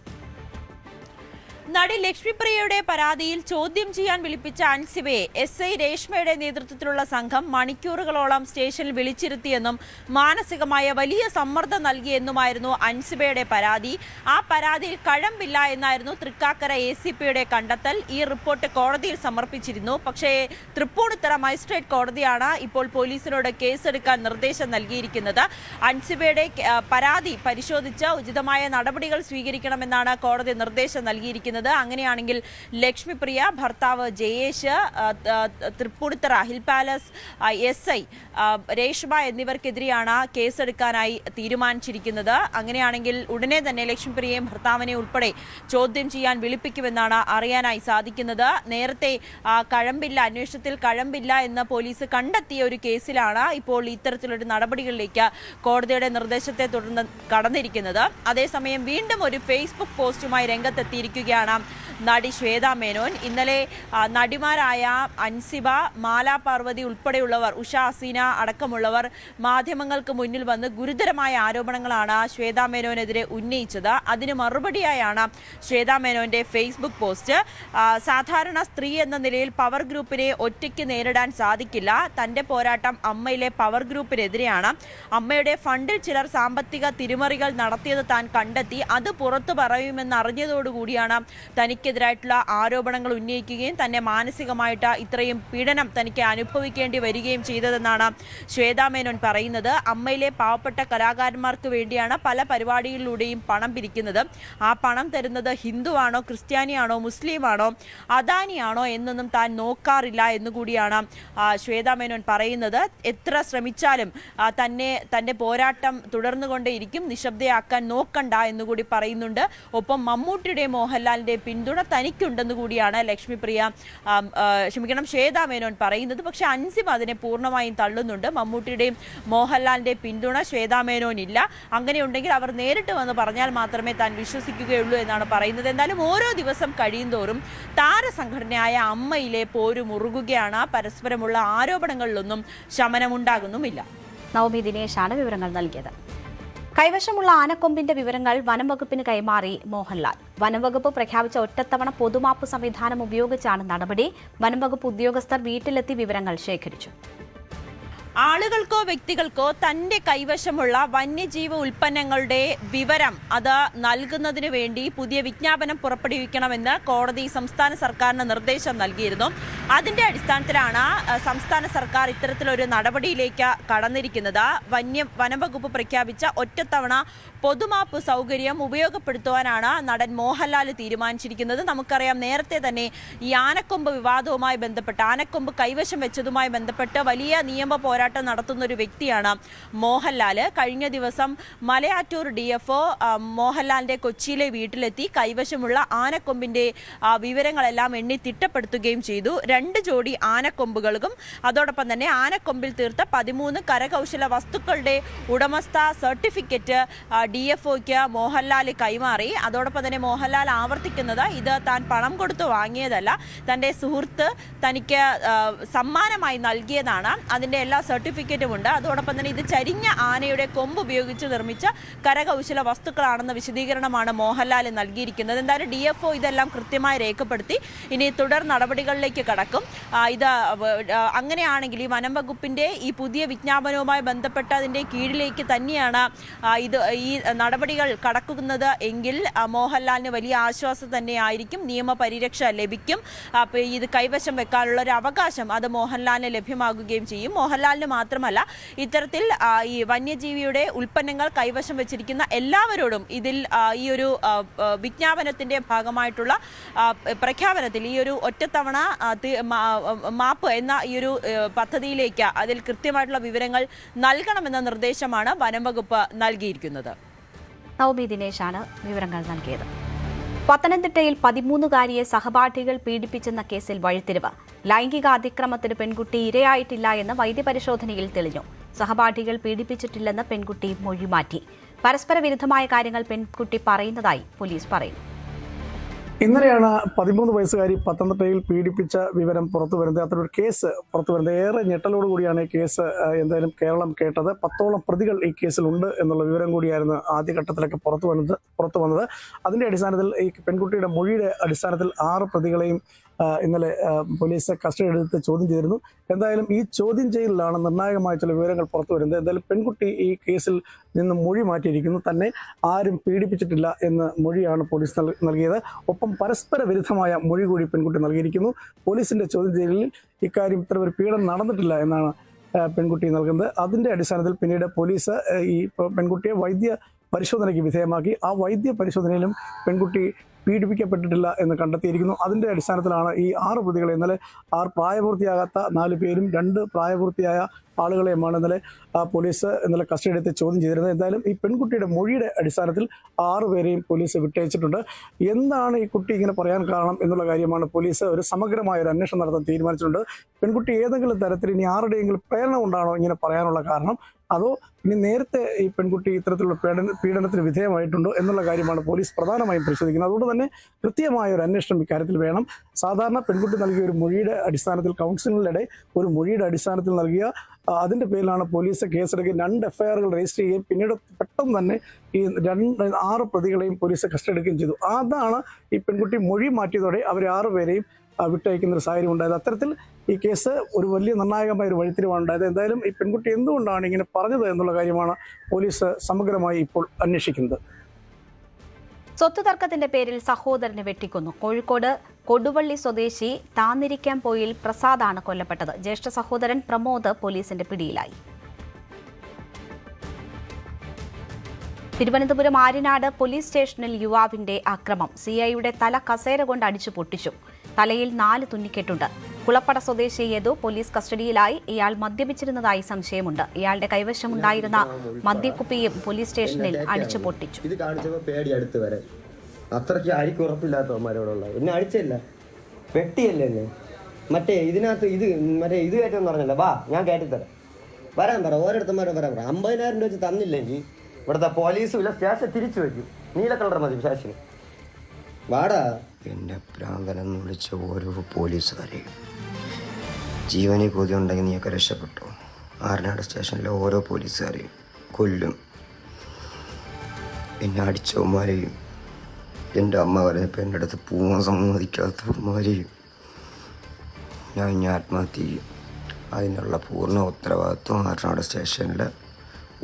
നടി ലക്ഷ്മിപ്രിയയുടെ പരാതിയിൽ ചോദ്യം ചെയ്യാൻ വിളിപ്പിച്ച അൻസിബയെ SI രേഷ്മയുടെ നേതൃത്വത്തിലുള്ള സംഘം മണിക്കൂറുകളോളം സ്റ്റേഷനിൽ വിളിച്ചിരുത്തിയെന്നും മാനസികമായ വലിയ സമ്മർദ്ദം നൽകിയെന്നുമായിരുന്നു അൻസിബയുടെ പരാതി. ആ പരാതിയിൽ കഴമ്പില്ല എന്നായിരുന്നു തൃക്കാക്കര ACPയുടെ കണ്ടെത്തൽ. ഈ റിപ്പോർട്ട് കോടതിയിൽ സമർപ്പിച്ചിരുന്നു. പക്ഷേ തൃപ്പൂണിത്തുറ മജിസ്ട്രേറ്റ് കോടതിയാണ് ഇപ്പോൾ പോലീസിനോട് കേസെടുക്കാൻ നിർദ്ദേശം നൽകിയിരിക്കുന്നത്. അൻസിബയുടെ പരാതി പരിശോധിച്ച് ഉചിതമായ നടപടികൾ സ്വീകരിക്കണമെന്നാണ് കോടതി നിർദ്ദേശം നൽകിയിരിക്കുന്നത്. അങ്ങനെയാണെങ്കിൽ ലക്ഷ്മിപ്രിയ, ഭർത്താവ് Jayesh, Thrippunithura hill palace SI Reshma എന്നിവർക്കെതിരെയാണ് കേസെടുക്കാനായി തീരുമാനിച്ചിരിക്കുന്നത്. അങ്ങനെയാണെങ്കിൽ ഉടനെ തന്നെ ലക്ഷ്മിപ്രിയയും ഭർത്താവിനെ ഉൾപ്പെടെ ചോദ്യം ചെയ്യാൻ വിളിപ്പിക്കുമെന്നാണ് അറിയാനായി സാധിക്കുന്നത്. നേരത്തെ കഴമ്പില്ല, അന്വേഷണത്തിൽ കഴമ്പില്ല എന്ന് പോലീസ് കണ്ടെത്തിയ ഒരു കേസിലാണ് ഇപ്പോൾ ഇത്തരത്തിലൊരു നടപടികളിലേക്ക് കോടതിയുടെ നിർദ്ദേശത്തെ തുടർന്ന് കടന്നിരിക്കുന്നത്. അതേസമയം വീണ്ടും ഒരു ഫേസ്ബുക്ക് പോസ്റ്റുമായി രംഗത്തെത്തിയിരിക്കുകയാണ് നടി ശ്വേതാ മേനോൻ. ഇന്നലെ നടിമാരായ അൻസിബ, മാല പാർവതി ഉൾപ്പെടെയുള്ളവർ, ഉഷ ഹസീന അടക്കമുള്ളവർ മാധ്യമങ്ങൾക്ക് മുന്നിൽ വന്ന് ഗുരുതരമായ ആരോപണങ്ങളാണ് ശ്വേതാ മേനോനെതിരെ ഉന്നയിച്ചത്. അതിന് മറുപടിയായാണ് ശ്വേതാ മേനോന്റെ ഫേസ്ബുക്ക് പോസ്റ്റ്. സാധാരണ സ്ത്രീ എന്ന നിലയിൽ പവർ ഗ്രൂപ്പിനെ ഒറ്റയ്ക്ക് നേരിടാൻ സാധിക്കില്ല. തന്റെ പോരാട്ടം അമ്മയിലെ പവർ ഗ്രൂപ്പിനെതിരെയാണ്. അമ്മയുടെ ഫണ്ടിൽ ചിലർ സാമ്പത്തിക തിരിമറികൾ നടത്തിയത് താൻ കണ്ടെത്തി. അത് പുറത്തു പറയുമെന്നറിഞ്ഞതോടുകൂടിയാണ് തനിക്കെതിരായിട്ടുള്ള ആരോപണങ്ങൾ ഉന്നയിക്കുകയും തന്നെ മാനസികമായിട്ട് ഇത്രയും പീഡനം തനിക്ക് അനുഭവിക്കേണ്ടി വരികയും ചെയ്തതെന്നാണ് ശ്വേതാ മേനോൻ പറയുന്നത്. അമ്മയിലെ പാവപ്പെട്ട കലാകാരന്മാർക്ക് വേണ്ടിയാണ് പല പരിപാടികളിലൂടെയും പണം പിരിക്കുന്നത്. ആ പണം തരുന്നത് ഹിന്ദുവാണോ, ക്രിസ്ത്യാനിയാണോ, മുസ്ലിമാണോ, അദാനിയാണോ എന്നൊന്നും താൻ നോക്കാറില്ല എന്നുകൂടിയാണ് ശ്വേതാ മേനോൻ പറയുന്നത്. എത്ര ശ്രമിച്ചാലും തന്റെ പോരാട്ടം തുടർന്നുകൊണ്ടേയിരിക്കും, നിശബ്ദയാക്കാൻ നോക്കണ്ട എന്നുകൂടി പറയുന്നുണ്ട്. ഒപ്പം മമ്മൂട്ടിയുടെ മോഹൻലാലിന്റെ പിന്തുണ തനിക്കുണ്ടെന്ന് കൂടിയാണ് ശ്വേതാ മേനോൻ പറയുന്നത്. പക്ഷെ അൻസിബ അതിനെ പൂർണ്ണമായും തള്ളുന്നുണ്ട്. മമ്മൂട്ടിയുടെയും മോഹൻലാലിന്റെ പിന്തുണ ശ്വേതാ മേനോൻ ഇല്ല. അങ്ങനെയുണ്ടെങ്കിൽ അവർ നേരിട്ട് വന്ന് പറഞ്ഞാൽ മാത്രമേ താൻ വിശ്വസിക്കുകയുള്ളൂ എന്നാണ് പറയുന്നത്. എന്നാലും ഓരോ ദിവസം കഴിയുന്തോറും താരസംഘടനയായ അമ്മയിലെ പോര് മുറുകുകയാണ്. പരസ്പരമുള്ള ആരോപണങ്ങളിലൊന്നും ശമനമുണ്ടാകുന്നുമില്ല. നവമി ദിനേശാണ് വിവരങ്ങൾ നൽകിയത്. കൈവശമുള്ള ആനക്കൊമ്പിന്റെ വിവരങ്ങൾ വനം വകുപ്പിന് കൈമാറി മോഹൻലാൽ. വനം വകുപ്പ് പ്രഖ്യാപിച്ച ഒറ്റത്തവണ പൊതുമാപ്പ് സംവിധാനം ഉപയോഗിച്ചാണ് നടപടി. വനം വകുപ്പ് ഉദ്യോഗസ്ഥർ വീട്ടിലെത്തി വിവരങ്ങൾ ശേഖരിച്ചു. ആളുകൾക്കോ വ്യക്തികൾക്കോ തന്റെ കൈവശമുള്ള വന്യജീവ ഉൽപ്പന്നങ്ങളുടെ വിവരം അത് നൽകുന്നതിന് വേണ്ടി പുതിയ വിജ്ഞാപനം പുറപ്പെടുവിക്കണമെന്ന് കോടതി സംസ്ഥാന സർക്കാരിന് നിർദ്ദേശം നൽകിയിരുന്നു. അതിന്റെ അടിസ്ഥാനത്തിലാണ് സംസ്ഥാന സർക്കാർ ഇത്തരത്തിലൊരു നടപടിയിലേക്ക് കടന്നിരിക്കുന്നത്. വനംവകുപ്പ് പ്രഖ്യാപിച്ച ഒറ്റത്തവണ പൊതുമാപ്പ് സൗകര്യം ഉപയോഗപ്പെടുത്തുവാനാണ് നടൻ മോഹൻലാൽ തീരുമാനിച്ചിരിക്കുന്നത്. നമുക്കറിയാം, നേരത്തെ തന്നെ ഈ ആനക്കൊമ്പ് വിവാദവുമായി ബന്ധപ്പെട്ട്, ആനക്കൊമ്പ് കൈവശം വെച്ചതുമായി ബന്ധപ്പെട്ട് വലിയ നിയമ പോരാട്ടം നടത്തുന്ന ഒരു വ്യക്തിയാണ് മോഹൻലാൽ. കഴിഞ്ഞ ദിവസം മലയാറ്റൂർ DFO മോഹൻലാലിന്റെ കൊച്ചിയിലെ വീട്ടിലെത്തി കൈവശമുള്ള ആനക്കൊമ്പിന്റെ വിവരങ്ങളെല്ലാം എണ്ണി തിട്ടപ്പെടുത്തുകയും ചെയ്തു. 2 ജോഡി ആനക്കൊമ്പുകൾക്കും അതോടൊപ്പം തന്നെ ആനക്കൊമ്പിൽ തീർത്ത 13 കരകൗശല വസ്തുക്കളുടെ ഉടമസ്ഥ സർട്ടിഫിക്കറ്റ് DFOയ്ക്ക് മോഹൻലാൽ കൈമാറി. അതോടൊപ്പം തന്നെ മോഹൻലാൽ ആവർത്തിക്കുന്നത് ഇത് താൻ പണം കൊടുത്ത് വാങ്ങിയതല്ല, തന്റെ സുഹൃത്ത് തനിക്ക് സമ്മാനമായി നൽകിയതാണ്. അതിന്റെ എല്ലാ സർട്ടിഫിക്കറ്റും ഉണ്ട്. അതോടൊപ്പം തന്നെ ഇത് ചരിഞ്ഞ ആനയുടെ കൊമ്പ് ഉപയോഗിച്ച് നിർമ്മിച്ച കരകൗശല വസ്തുക്കളാണെന്ന വിശദീകരണമാണ് മോഹൻലാൽ നൽകിയിരിക്കുന്നത്. എന്തായാലും DFO ഇതെല്ലാം കൃത്യമായി രേഖപ്പെടുത്തി ഇനി തുടർ നടപടികളിലേക്ക് കടക്കും. ഇത് അങ്ങനെയാണെങ്കിൽ ഈ വനം വകുപ്പിന്റെ ഈ പുതിയ വിജ്ഞാപനവുമായി ബന്ധപ്പെട്ട അതിന്റെ കീഴിലേക്ക് തന്നെയാണ് ഈ നടപടികൾ കടക്കുന്നത് എങ്കിൽ മോഹൻലാലിന് വലിയ ആശ്വാസം തന്നെയായിരിക്കും. നിയമപരിരക്ഷ ലഭിക്കും. ഇത് കൈവശം വെക്കാനുള്ള ഒരു അവകാശം അത് മോഹൻലാലിന് ലഭ്യമാകുകയും ചെയ്യും. മോഹൻലാലിന് മാത്രമല്ല, ഇത്തരത്തിൽ ഈ വന്യജീവിയുടെ ഉൽപ്പന്നങ്ങൾ കൈവശം വെച്ചിരിക്കുന്ന എല്ലാവരോടും ഇതിൽ ഈ ഒരു വിജ്ഞാപനത്തിന്റെ ഭാഗമായിട്ടുള്ള പ്രഖ്യാപനത്തിൽ ഈ ഒരു ഒറ്റത്തവണ മാപ്പ് എന്ന ഈ ഒരു പദ്ധതിയിലേക്ക് അതിൽ കൃത്യമായിട്ടുള്ള വിവരങ്ങൾ നൽകണമെന്ന നിർദ്ദേശമാണ് വനം വകുപ്പ് നൽകിയിരിക്കുന്നത്. നവമി ദിനേശാണ് വിവരങ്ങൾ നൽകിയത്. പത്തനംതിട്ടയിൽ 13-കാരിയെ സഹപാഠികൾ പീഡിപ്പിച്ചെന്ന കേസിൽ വഴിത്തിരിവ്. ലൈംഗിക അതിക്രമത്തിന് പെൺകുട്ടി ഇരയായിട്ടില്ല എന്ന് വൈദ്യപരിശോധനയിൽ തെളിഞ്ഞു. സഹപാഠികൾ പീഡിപ്പിച്ചിട്ടില്ലെന്ന് പെൺകുട്ടി മൊഴി മാറ്റി. പരസ്പര വിരുദ്ധമായ കാര്യങ്ങൾ പെൺകുട്ടി പറയുന്നതായി പോലീസ് പറയുന്നു. ഇന്നലെയാണ് 13 വയസ്സുകാരി പത്തനംതിട്ടയിൽ പീഡിപ്പിച്ച വിവരം പുറത്തു വരുന്നത്. അത്തരൊരു കേസ് പുറത്തു വരുന്നത്. ഏറെ ഞെട്ടലോടുകൂടിയാണ് ഈ കേസ് എന്തായാലും കേരളം കേട്ടത്. 10ഓളം പ്രതികൾ ഈ കേസിലുണ്ട് എന്നുള്ള വിവരം കൂടിയായിരുന്നു ആദ്യഘട്ടത്തിലൊക്കെ പുറത്തു വന്നത്. അതിന്റെ അടിസ്ഥാനത്തിൽ ഈ പെൺകുട്ടിയുടെ മൊഴിയുടെ അടിസ്ഥാനത്തിൽ 6 പ്രതികളെയും ഇന്നലെ പോലീസ് കസ്റ്റഡി എടുത്ത് ചോദ്യം ചെയ്തിരുന്നു. എന്തായാലും ഈ ചോദ്യം ചെയ്യലിലാണ് നിർണായകമായ ചില വിവരങ്ങൾ പുറത്തു വരുന്നത്. എന്തായാലും പെൺകുട്ടി ഈ കേസിൽ നിന്ന് മൊഴി മാറ്റിയിരിക്കുന്നു. തന്നെ ആരും പീഡിപ്പിച്ചിട്ടില്ല എന്ന മൊഴിയാണ് പോലീസ് നൽകിയത്. ഒപ്പം പരസ്പര വിരുദ്ധമായ മൊഴി കൂടി പെൺകുട്ടി നൽകിയിരിക്കുന്നു. പോലീസിന്റെ ചോദ്യം ചെയ്യലിൽ ഇക്കാര്യം ഇത്തരം ഒരു പീഡനം നടന്നിട്ടില്ല എന്നാണ് പെൺകുട്ടി നൽകുന്നത്. അതിന്റെ അടിസ്ഥാനത്തിൽ പിന്നീട് പോലീസ് ഈ പെൺകുട്ടിയെ വൈദ്യ പരിശോധനയ്ക്ക് വിധേയമാക്കി. ആ വൈദ്യ പരിശോധനയിലും പെൺകുട്ടി പീഡിപ്പിക്കപ്പെട്ടിട്ടില്ല എന്ന് കണ്ടെത്തിയിരിക്കുന്നു. അതിന്റെ അടിസ്ഥാനത്തിലാണ് ഈ 6 പ്രതികളെ ഇന്നലെ 6 പ്രായപൂർത്തിയാകാത്ത 4 പേരും 2 പ്രായപൂർത്തിയായ ആളുകളെയുമാണ് ഇന്നലെ പോലീസ് ഇന്നലെ കസ്റ്റഡി എടുത്ത് ചോദ്യം ചെയ്തിരുന്നത്. എന്തായാലും ഈ പെൺകുട്ടിയുടെ മൊഴിയുടെ അടിസ്ഥാനത്തിൽ 6 പേരെയും പോലീസ് വിട്ടയച്ചിട്ടുണ്ട്. എന്താണ് ഈ കുട്ടി ഇങ്ങനെ പറയാൻ കാരണം എന്നുള്ള കാര്യമാണ് പോലീസ് ഒരു സമഗ്രമായ ഒരു അന്വേഷണം നടത്താൻ തീരുമാനിച്ചിട്ടുണ്ട്. പെൺകുട്ടി ഏതെങ്കിലും തരത്തിൽ ഇനി ആരുടെയെങ്കിലും പ്രേരണ കൊണ്ടാണോ ഇങ്ങനെ പറയാനുള്ള കാരണം, അതോ ഇനി നേരത്തെ ഈ പെൺകുട്ടി ഇത്തരത്തിലുള്ള പീഡനത്തിന് വിധേയമായിട്ടുണ്ടോ എന്നുള്ള കാര്യമാണ് പോലീസ് പ്രധാനമായും പരിശോധിക്കുന്നത്. അതുകൊണ്ട് തന്നെ കൃത്യമായ ഒരു അന്വേഷണം ഇക്കാര്യത്തിൽ വേണം. സാധാരണ പെൺകുട്ടി നൽകിയ ഒരു മൊഴിയുടെ അടിസ്ഥാനത്തിൽ കൗൺസിലിനിടെ ഒരു മൊഴിയുടെ അടിസ്ഥാനത്തിൽ നൽകിയ അതിന്റെ പേരിലാണ് പോലീസ് കേസെടുക്കുകയും 2 FIRകൾ രജിസ്റ്റർ ചെയ്യുകയും പിന്നീട് പെട്ടെന്ന് തന്നെ ഈ 6 പ്രതികളെയും പോലീസ് കസ്റ്റഡി എടുക്കുകയും ചെയ്തു. അതാണ് ഈ പെൺകുട്ടി മൊഴി മാറ്റിയതോടെ അവർ 6 പേരെയും വിട്ടയക്കുന്ന ഒരു സാഹചര്യം ഉണ്ടായത്. അത്തരത്തിൽ ഈ കേസ് ഒരു വലിയ നിർണായകമായ ഒരു വഴിത്തിരിവാണ് ഉണ്ടായത്. എന്തായാലും ഈ പെൺകുട്ടി എന്തുകൊണ്ടാണ് ഇങ്ങനെ പറഞ്ഞത് എന്നുള്ള കാര്യമാണ് പോലീസ് സമഗ്രമായി ഇപ്പോൾ അന്വേഷിക്കുന്നത്. സ്വത്ത് തർക്കത്തിന്റെ പേരിൽ സഹോദരനെ വെട്ടിക്കൊന്നു. കോഴിക്കോട് കൊടുവള്ളി സ്വദേശി താന്നിരിക്കാംപോയിൽ പ്രസാദാണ് കൊല്ലപ്പെട്ടത്. ജ്യേഷ്ഠ സഹോദരൻ പ്രമോദ് പോലീസിന്റെ പിടിയിലായി. തിരുവനന്തപുരം ആര്യനാട് പോലീസ് സ്റ്റേഷനിൽ യുവാവിന്റെ അക്രമം. CIയുടെ തല കസേര കൊണ്ട് അടിച്ചു പൊട്ടിച്ചു. തലയിൽ 4 തുന്നിക്കെട്ടുണ്ട്. കുളപ്പട സ്വദേശി യദു പോലീസ് കസ്റ്റഡിയിലായി. ഇയാൾ മദ്യപിച്ചിരുന്നതായി സംശയമുണ്ട്. ഇയാളുടെ കൈവശമുണ്ടായിരുന്ന മദ്യക്കുപ്പിയും പോലീസ് സ്റ്റേഷനിൽ അടിച്ചു പൊട്ടിച്ചു. ഇത് കാണിച്ചപ്പോ പേടി അടുത്ത് വരെ അത്രയ്ക്ക് ആയിരിക്കും ഉറപ്പില്ലാത്തവന്മാരോടുള്ള എന്നെ അടിച്ചല്ല, പെട്ടിയല്ലേ എന്നെ. മറ്റേ ഇതിനകത്ത് ഇത് കയറ്റെന്ന് പറഞ്ഞല്ലോ. വാ ഞാൻ കയറ്റിത്തരാം, വരാൻ പറ, ഓരോരുത്തന്മാരും വരാൻ പറ. 50,000 രൂപ വെച്ച് തന്നില്ലെങ്കിൽ ഇവിടുത്തെ പോലീസും ഇല്ല, സ്റ്റേഷൻ തിരിച്ചു വയ്ക്കും. നീല കളർ മതി സ്റ്റേഷന്. വാടാ. എന്നെ പ്രാന്തനെന്ന് വിളിച്ച ഓരോ പോലീസുകാരെയും ജീവനെ കൊതി ഉണ്ടെങ്കിൽ നീയൊക്കെ രക്ഷപ്പെട്ടു. ആര്യനാട് സ്റ്റേഷനിലെ ഓരോ പോലീസുകാരെയും കൊല്ലും. എന്നെ അടിച്ചവന്മാരെയും എൻ്റെ അമ്മ വരപ്പോൾ എൻ്റെ അടുത്ത് പോകാൻ സമ്മതിക്കാത്തവന്മാരെയും ഞാൻ ആത്മഹത്യ ചെയ്യും. അതിനുള്ള പൂർണ്ണ ഉത്തരവാദിത്വം ആര്യനാട് സ്റ്റേഷനിലെ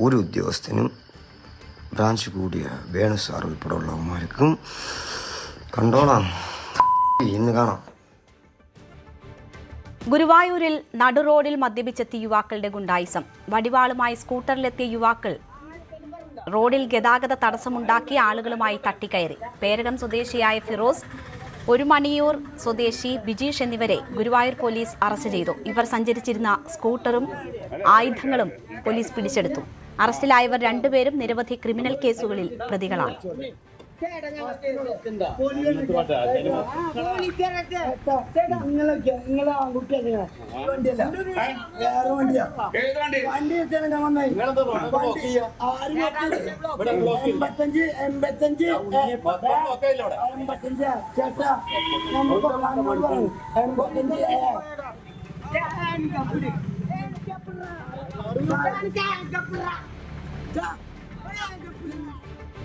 ഒരു ഉദ്യോഗസ്ഥനും ബ്രാഞ്ച് കൂടിയ വേണു സാർ ഉൾപ്പെടെ ഉള്ളവന്മാർക്കും കണ്ടോളാം. ഇന്ന് കാണാം. ഗുരുവായൂരിൽ നടുറോഡിൽ മദ്യപിച്ചെത്തിയ യുവാക്കളുടെ ഗുണ്ടായിസം. വടിവാളുമായി സ്കൂട്ടറിലെത്തിയ യുവാക്കൾ റോഡിൽ ഗതാഗത തടസ്സമുണ്ടാക്കി ആളുകളുമായി തട്ടിക്കയറി. പേരകം സ്വദേശിയായ ഫിറോസ്, ഒരുമണിയൂർ സ്വദേശി ബിജീഷ് എന്നിവരെ ഗുരുവായൂർ പോലീസ് അറസ്റ്റ് ചെയ്തു. ഇവർ സഞ്ചരിച്ചിരുന്ന സ്കൂട്ടറും ആയുധങ്ങളും പോലീസ് പിടിച്ചെടുത്തു. അറസ്റ്റിലായവർ 2 പേരും നിരവധി ക്രിമിനൽ കേസുകളിൽ പ്രതികളാണ്.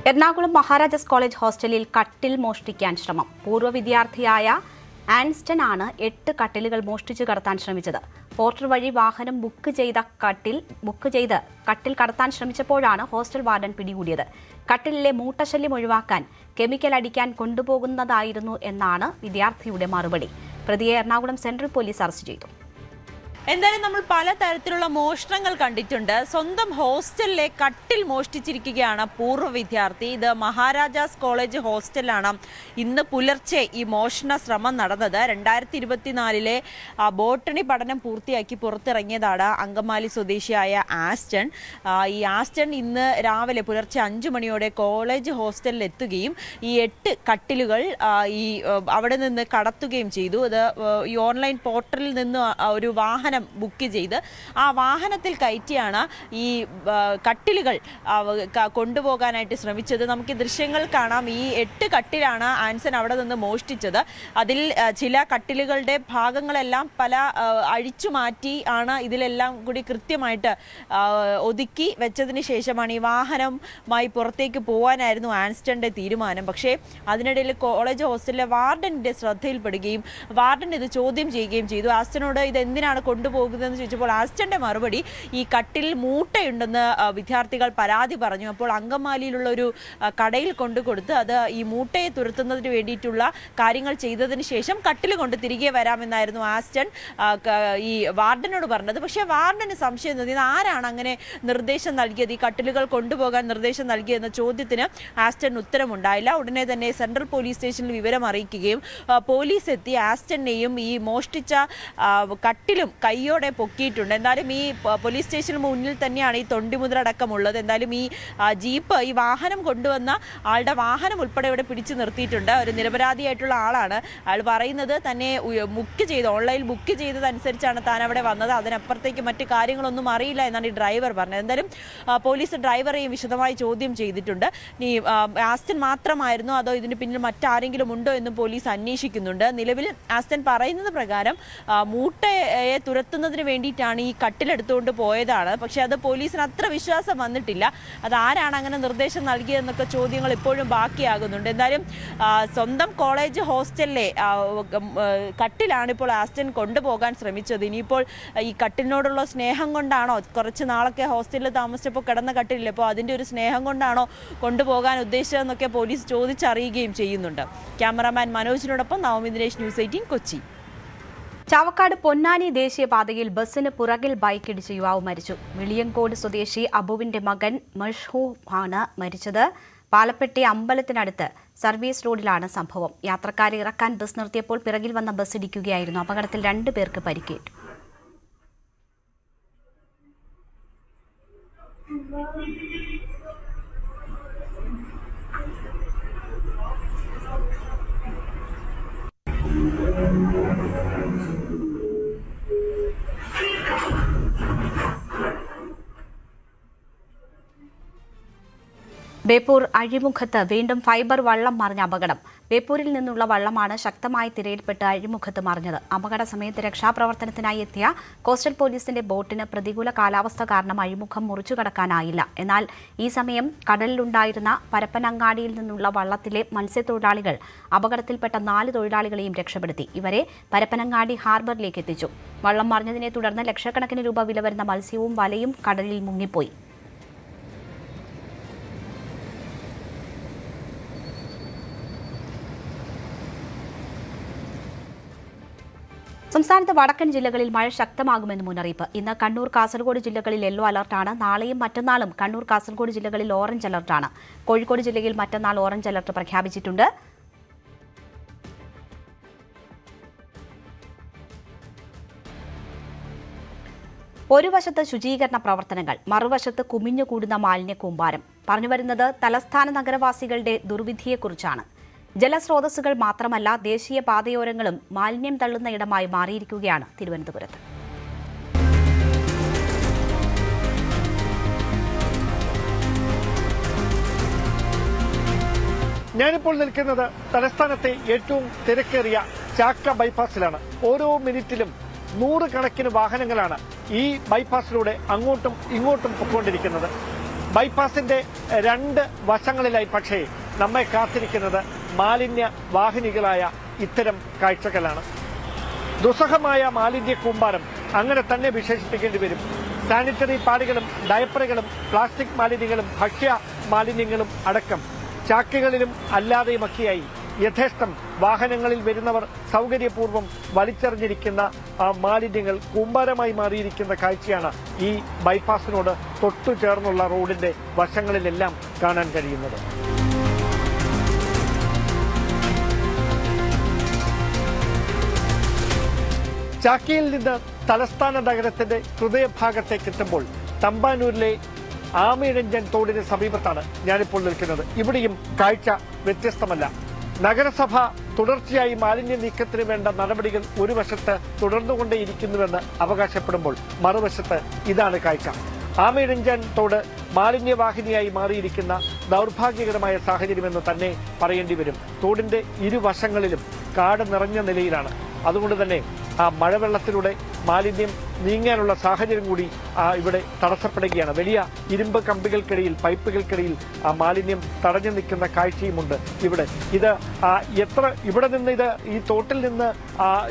എറണാകുളം മഹാരാജാസ് കോളേജ് ഹോസ്റ്റലിൽ കട്ടിൽ മോഷ്ടിക്കാൻ ശ്രമം. പൂർവ്വ വിദ്യാർത്ഥിയായ ആൻസ്റ്റൺ ആണ് 8 കട്ടിലുകൾ മോഷ്ടിച്ചു കടത്താൻ ശ്രമിച്ചത്. പോർട്ടർ വഴി വാഹനം ബുക്ക് ചെയ്ത് കട്ടിൽ കടത്താൻ ശ്രമിച്ചപ്പോഴാണ് ഹോസ്റ്റൽ വാർഡൻ പിടികൂടിയത്. കട്ടിലിലെ മൂട്ടശല്യം ഒഴിവാക്കാൻ കെമിക്കൽ അടിക്കാൻ കൊണ്ടുപോകുന്നതായിരുന്നു എന്നാണ് വിദ്യാർത്ഥിയുടെ മറുപടി. പ്രതിയെ എറണാകുളം സെൻട്രൽ പോലീസ് അറസ്റ്റ് ചെയ്തു. എന്തായാലും നമ്മൾ പലതരത്തിലുള്ള മോഷണങ്ങൾ കണ്ടിട്ടുണ്ട്. സ്വന്തം ഹോസ്റ്റലിലെ കട്ടിൽ മോഷ്ടിച്ചിരിക്കുകയാണ് പൂർവ്വ വിദ്യാർത്ഥി. ഇത് മഹാരാജാസ് കോളേജ് ഹോസ്റ്റലാണ് ഇന്ന് പുലർച്ചെ ഈ മോഷണ ശ്രമം നടന്നത്. 2024 ബോട്ടണി പഠനം പൂർത്തിയാക്കി പുറത്തിറങ്ങിയതാണ് അങ്കമാലി സ്വദേശിയായ ആസ്റ്റൺ. ഈ ആസ്റ്റൺ ഇന്ന് രാവിലെ പുലർച്ചെ 5 മണിയോടെ കോളേജ് ഹോസ്റ്റലിൽ എത്തുകയും ഈ 8 കട്ടിലുകൾ അവിടെ നിന്ന് കടത്തുകയും ചെയ്തു. ഇത് ഈ ഓൺലൈൻ പോർട്ടലിൽ നിന്ന് ഒരു വാഹനം ബുക്ക് ചെയ്ത് ആ വാഹനത്തിൽ കയറ്റിയാണ് ഈ കട്ടിലുകൾ കൊണ്ടുപോകാനായിട്ട് ശ്രമിച്ചത്. നമുക്ക് ദൃശ്യങ്ങൾ കാണാം. ഈ 8 കട്ടിലാണ് ആൻസൺ അവിടെ നിന്ന് മോഷ്ടിച്ചത്. അതിൽ ചില കട്ടിലുകളുടെ ഭാഗങ്ങളെല്ലാം പല അഴിച്ചു മാറ്റി ആണ് ഇതിലെല്ലാം കൂടി കൃത്യമായിട്ട് ഒതുക്കി വെച്ചതിന് ശേഷമാണ് ഈ വാഹനമായി പുറത്തേക്ക് പോകാനായിരുന്നു ആൻസ്റ്റന്റെ തീരുമാനം. പക്ഷേ അതിനിടയിൽ കോളേജ് ഹോസ്റ്റലിലെ വാർഡന്റെ ശ്രദ്ധയിൽപ്പെടുകയും വാർഡൻ ഇത് ചോദ്യം ചെയ്യുകയും ചെയ്തു. ആസ്റ്റനോട് ഇത് എന്തിനാണ് കൊണ്ടുപോകുന്നതെന്ന് ചോദിച്ചപ്പോൾ ആസ്റ്റന്റെ മറുപടി ഈ കട്ടിൽ മൂട്ടയുണ്ടെന്ന് വിദ്യാർത്ഥികൾ പരാതി പറഞ്ഞു. അപ്പോൾ അങ്കമാലിയിലുള്ള ഒരു കടയിൽ കൊണ്ടുകൊടുത്ത് അത് ഈ മൂട്ടയെ തുരത്തുന്നതിന് വേണ്ടിയിട്ടുള്ള കാര്യങ്ങൾ ചെയ്തതിന് ശേഷം കട്ടിൽ കൊണ്ട് തിരികെ വരാമെന്നായിരുന്നു ആസ്റ്റൺ ഈ വാർഡനോട് പറഞ്ഞത്. പക്ഷേ വാർഡന് സംശയം തോന്നി, ആരാണ് അങ്ങനെ നിർദ്ദേശം നൽകിയത്, ഈ കട്ടിലുകൾ കൊണ്ടുപോകാൻ നിർദ്ദേശം നൽകിയെന്ന ചോദ്യത്തിന് ആസ്റ്റൺ ഉത്തരമുണ്ടായില്ല. ഉടനെ തന്നെ സെൻട്രൽ പോലീസ് സ്റ്റേഷനിൽ വിവരം അറിയിക്കുകയും പോലീസ് എത്തി ആസ്റ്റനെയും ഈ മോഷ്ടിച്ച കട്ടിലും കൈയോടെ പൊക്കിയിട്ടുണ്ട്. എന്തായാലും ഈ പോലീസ് സ്റ്റേഷന് മുന്നിൽ തന്നെയാണ് ഈ തൊണ്ടിമുദ്ര അടക്കമുള്ളത്. എന്തായാലും ഈ ജീപ്പ് ഈ വാഹനം കൊണ്ടുവന്ന ആളുടെ വാഹനം ഉൾപ്പെടെ ഇവിടെ പിടിച്ചു നിർത്തിയിട്ടുണ്ട്. ഒരു നിരപരാധിയായിട്ടുള്ള ആളാണ്. അയാൾ പറയുന്നത് തന്നെ ഓൺലൈൻ ബുക്ക് ചെയ്തതനുസരിച്ചാണ് താൻ അവിടെ വന്നത്, അതിനപ്പുറത്തേക്ക് മറ്റു കാര്യങ്ങളൊന്നും അറിയില്ല എന്നാണ് ഈ ഡ്രൈവർ പറഞ്ഞത്. എന്തായാലും പോലീസ് ഡ്രൈവറെയും വിശദമായി ചോദ്യം ചെയ്തിട്ടുണ്ട്. ഈ ആസ്റ്റൻ മാത്രമായിരുന്നോ അതോ ഇതിന് പിന്നിൽ മറ്റാരെങ്കിലും ഉണ്ടോ എന്നും പോലീസ് അന്വേഷിക്കുന്നുണ്ട്. നിലവിൽ ആസ്റ്റൻ പറയുന്നത് പ്രകാരം മൂട്ടയെ തുരത്തുന്നതിന് വേണ്ടിയിട്ടാണ് ഈ കട്ടിലെടുത്തുകൊണ്ട് പോയതാണ്. പക്ഷെ അത് പോലീസിന് അത്ര വിശ്വാസം വന്നിട്ടില്ല. അത് ആരാണ് അങ്ങനെ നിർദ്ദേശം നൽകിയതെന്നൊക്കെ ചോദ്യങ്ങൾ ഇപ്പോഴും ബാക്കിയാകുന്നുണ്ട്. എന്തായാലും സ്വന്തം കോളേജ് ഹോസ്റ്റലിലെ കട്ടിലാണ് ഇപ്പോൾ ആസ്റ്റൻ കൊണ്ടുപോകാൻ ശ്രമിച്ചത്. ഇനിയിപ്പോൾ ഈ കട്ടിലിനോടുള്ള സ്നേഹം കൊണ്ടാണോ, കുറച്ച് നാളൊക്കെ ഹോസ്റ്റലിൽ താമസിച്ചപ്പോൾ കിടന്ന കട്ടിലില്ല, അപ്പോൾ അതിൻ്റെ ഒരു സ്നേഹം കൊണ്ടാണോ കൊണ്ടുപോകാൻ ഉദ്ദേശിച്ചതെന്നൊക്കെ പോലീസ് ചോദിച്ചറിയുകയും ചെയ്യുന്നുണ്ട്. ക്യാമറാമാൻ മനോജിനോടൊപ്പം നവമി ദിനേശ്, ന്യൂസ് 18 കൊച്ചി. ചാവക്കാട് പൊന്നാനി ദേശീയപാതയിൽ ബസ്സിന് പുറകിൽ ബൈക്കിടിച്ച് യുവാവ് മരിച്ചു. വെളിയങ്കോട് സ്വദേശി അബുവിന്റെ മകൻ മഷ്ഹൂബാണ് മരിച്ചത്. പാലപ്പെട്ടി അമ്പലത്തിനടുത്ത് സർവീസ് റോഡിലാണ് സംഭവം. യാത്രക്കാരെ ഇറക്കാൻ ബസ് നിർത്തിയപ്പോൾ പിറകിൽ വന്ന ബസ് ഇടിക്കുകയായിരുന്നു. അപകടത്തിൽ 2 പേർക്ക് പരിക്കേറ്റു. ബേപ്പൂർ അഴിമുഖത്ത് വീണ്ടും ഫൈബർ വള്ളം മറിഞ്ഞ അപകടം. ബേപ്പൂരിൽ നിന്നുള്ള വള്ളമാണ് ശക്തമായ തിരയിൽപ്പെട്ട് അഴിമുഖത്ത് മറിഞ്ഞത്. അപകട സമയത്ത് രക്ഷാപ്രവർത്തനത്തിനായി എത്തിയ കോസ്റ്റൽ പോലീസിന്റെ ബോട്ടിന് പ്രതികൂല കാലാവസ്ഥ കാരണം അഴിമുഖം മുറിച്ചു കടക്കാനായില്ല. എന്നാൽ ഈ സമയം കടലിലുണ്ടായിരുന്ന പരപ്പനങ്ങാടിയിൽ നിന്നുള്ള വള്ളത്തിലെ മത്സ്യത്തൊഴിലാളികൾ അപകടത്തിൽപ്പെട്ട 4 തൊഴിലാളികളെയും രക്ഷപ്പെടുത്തി. ഇവരെ പരപ്പനങ്ങാടി ഹാർബറിലേക്ക് എത്തിച്ചു. വള്ളം മറിഞ്ഞതിനെ തുടർന്ന് ലക്ഷക്കണക്കിന് രൂപ വില വരുന്ന മത്സ്യവും വലയും കടലിൽ മുങ്ങിപ്പോയി. സംസ്ഥാനത്ത് വടക്കൻ ജില്ലകളിൽ മഴ ശക്തമാകുമെന്ന് മുന്നറിയിപ്പ്. ഇന്ന് കണ്ണൂർ, കാസർഗോഡ് ജില്ലകളിൽ യെല്ലോ അലർട്ടാണ്. നാളെയും മറ്റന്നാളും കണ്ണൂർ, കാസർഗോഡ് ജില്ലകളിൽ ഓറഞ്ച് അലർട്ടാണ്. കോഴിക്കോട് ജില്ലയിൽ മറ്റന്നാൾ ഓറഞ്ച് അലർട്ട് പ്രഖ്യാപിച്ചിട്ടുണ്ട്. ഒരു വശത്ത് ശുചീകരണ പ്രവർത്തനങ്ങൾ, മറുവശത്ത് കുമിഞ്ഞുകൂടുന്ന മാലിന്യ കൂമ്പാരം. പറഞ്ഞുവരുന്നത് തലസ്ഥാന നഗരവാസികളുടെ ദുർവിധിയെക്കുറിച്ചാണ്. ജലസ്രോതസ്സുകൾ മാത്രമല്ല, ദേശീയ പാതയോരങ്ങളും മാലിന്യം തള്ളുന്ന ഇടമായി മാറിയിരിക്കുകയാണ് തിരുവനന്തപുരത്ത്. ഞാനിപ്പോൾ നിൽക്കുന്നത് തലസ്ഥാനത്തെ ഏറ്റവും തിരക്കേറിയ ചാക്ക ബൈപ്പാസിലാണ്. ഓരോ മിനിറ്റിലും നൂറുകണക്കിന് വാഹനങ്ങളാണ് ഈ ബൈപ്പാസിലൂടെ അങ്ങോട്ടും ഇങ്ങോട്ടും പൊയ്ക്കൊണ്ടിരിക്കുന്നത്. ബൈപ്പാസിന്റെ രണ്ട് വശങ്ങളിലായി പക്ഷേ നമ്മെ കാത്തിരിക്കുന്നത് മാലിന്യ വാഹിനികളായ ഇത്തരം കാഴ്ചകളാണ്. ദുസ്സഹമായ മാലിന്യ കൂമ്പാരം അങ്ങനെ തന്നെ വിശേഷിപ്പിക്കേണ്ടി വരും. സാനിറ്ററി പാഡുകളും ഡയപ്പറുകളും പ്ലാസ്റ്റിക് മാലിന്യങ്ങളും ഭക്ഷ്യ മാലിന്യങ്ങളും അടക്കം ചാക്കുകളിലും അല്ലാതെയുമൊക്കെയായി യഥേഷ്ടം വാഹനങ്ങളിൽ വരുന്നവർ സൗകര്യപൂർവ്വം വലിച്ചെറിഞ്ഞിരിക്കുന്ന മാലിന്യങ്ങൾ കൂമ്പാരമായി മാറിയിരിക്കുന്ന കാഴ്ചയാണ് ഈ ബൈപ്പാസിനോട് തൊട്ടു ചേർന്നുള്ള റോഡിന്റെ വശങ്ങളിലെല്ലാം കാണാൻ കഴിയുന്നത്. ചാക്കിയിൽ നിന്ന് തലസ്ഥാന നഗരത്തിന്റെ ഹൃദയഭാഗത്തേക്ക് എത്തുമ്പോൾ തമ്പാനൂരിലെ ആമിഴഞ്ചൻ തോടിന് സമീപത്താണ് ഞാനിപ്പോൾ നിൽക്കുന്നത്. ഇവിടെയും കാഴ്ച വ്യത്യസ്തമല്ല. നഗരസഭ തുടർച്ചയായി മാലിന്യ നീക്കത്തിന് വേണ്ട നടപടികൾ ഒരു വശത്ത് തുടർന്നുകൊണ്ടേയിരിക്കുന്നുവെന്ന് അവകാശപ്പെടുമ്പോൾ മറുവശത്ത് ഇതാണ് കാഴ്ച. ആമിഴഞ്ചൻ തോട് മാലിന്യവാഹിനിയായി മാറിയിരിക്കുന്ന ദൗർഭാഗ്യകരമായ സാഹചര്യമെന്ന് തന്നെ പറയേണ്ടി വരും. തോടിന്റെ ഇരുവശങ്ങളിലും കാട് നിറഞ്ഞ നിലയിലാണ്. അതുകൊണ്ട് തന്നെ ആ മഴവെള്ളത്തിലൂടെ മാലിന്യം നീങ്ങാനുള്ള സാഹചര്യം കൂടി ഇവിടെ തടസ്സപ്പെടുകയാണ്. വലിയ ഇരുമ്പ് കമ്പികൾക്കിടയിൽ പൈപ്പുകൾക്കിടയിൽ ആ മാലിന്യം തടഞ്ഞു നിൽക്കുന്ന കാഴ്ചയുമുണ്ട് ഇവിടെ. ഇത് ഇവിടെ നിന്ന് ഈ തോട്ടിൽ നിന്ന്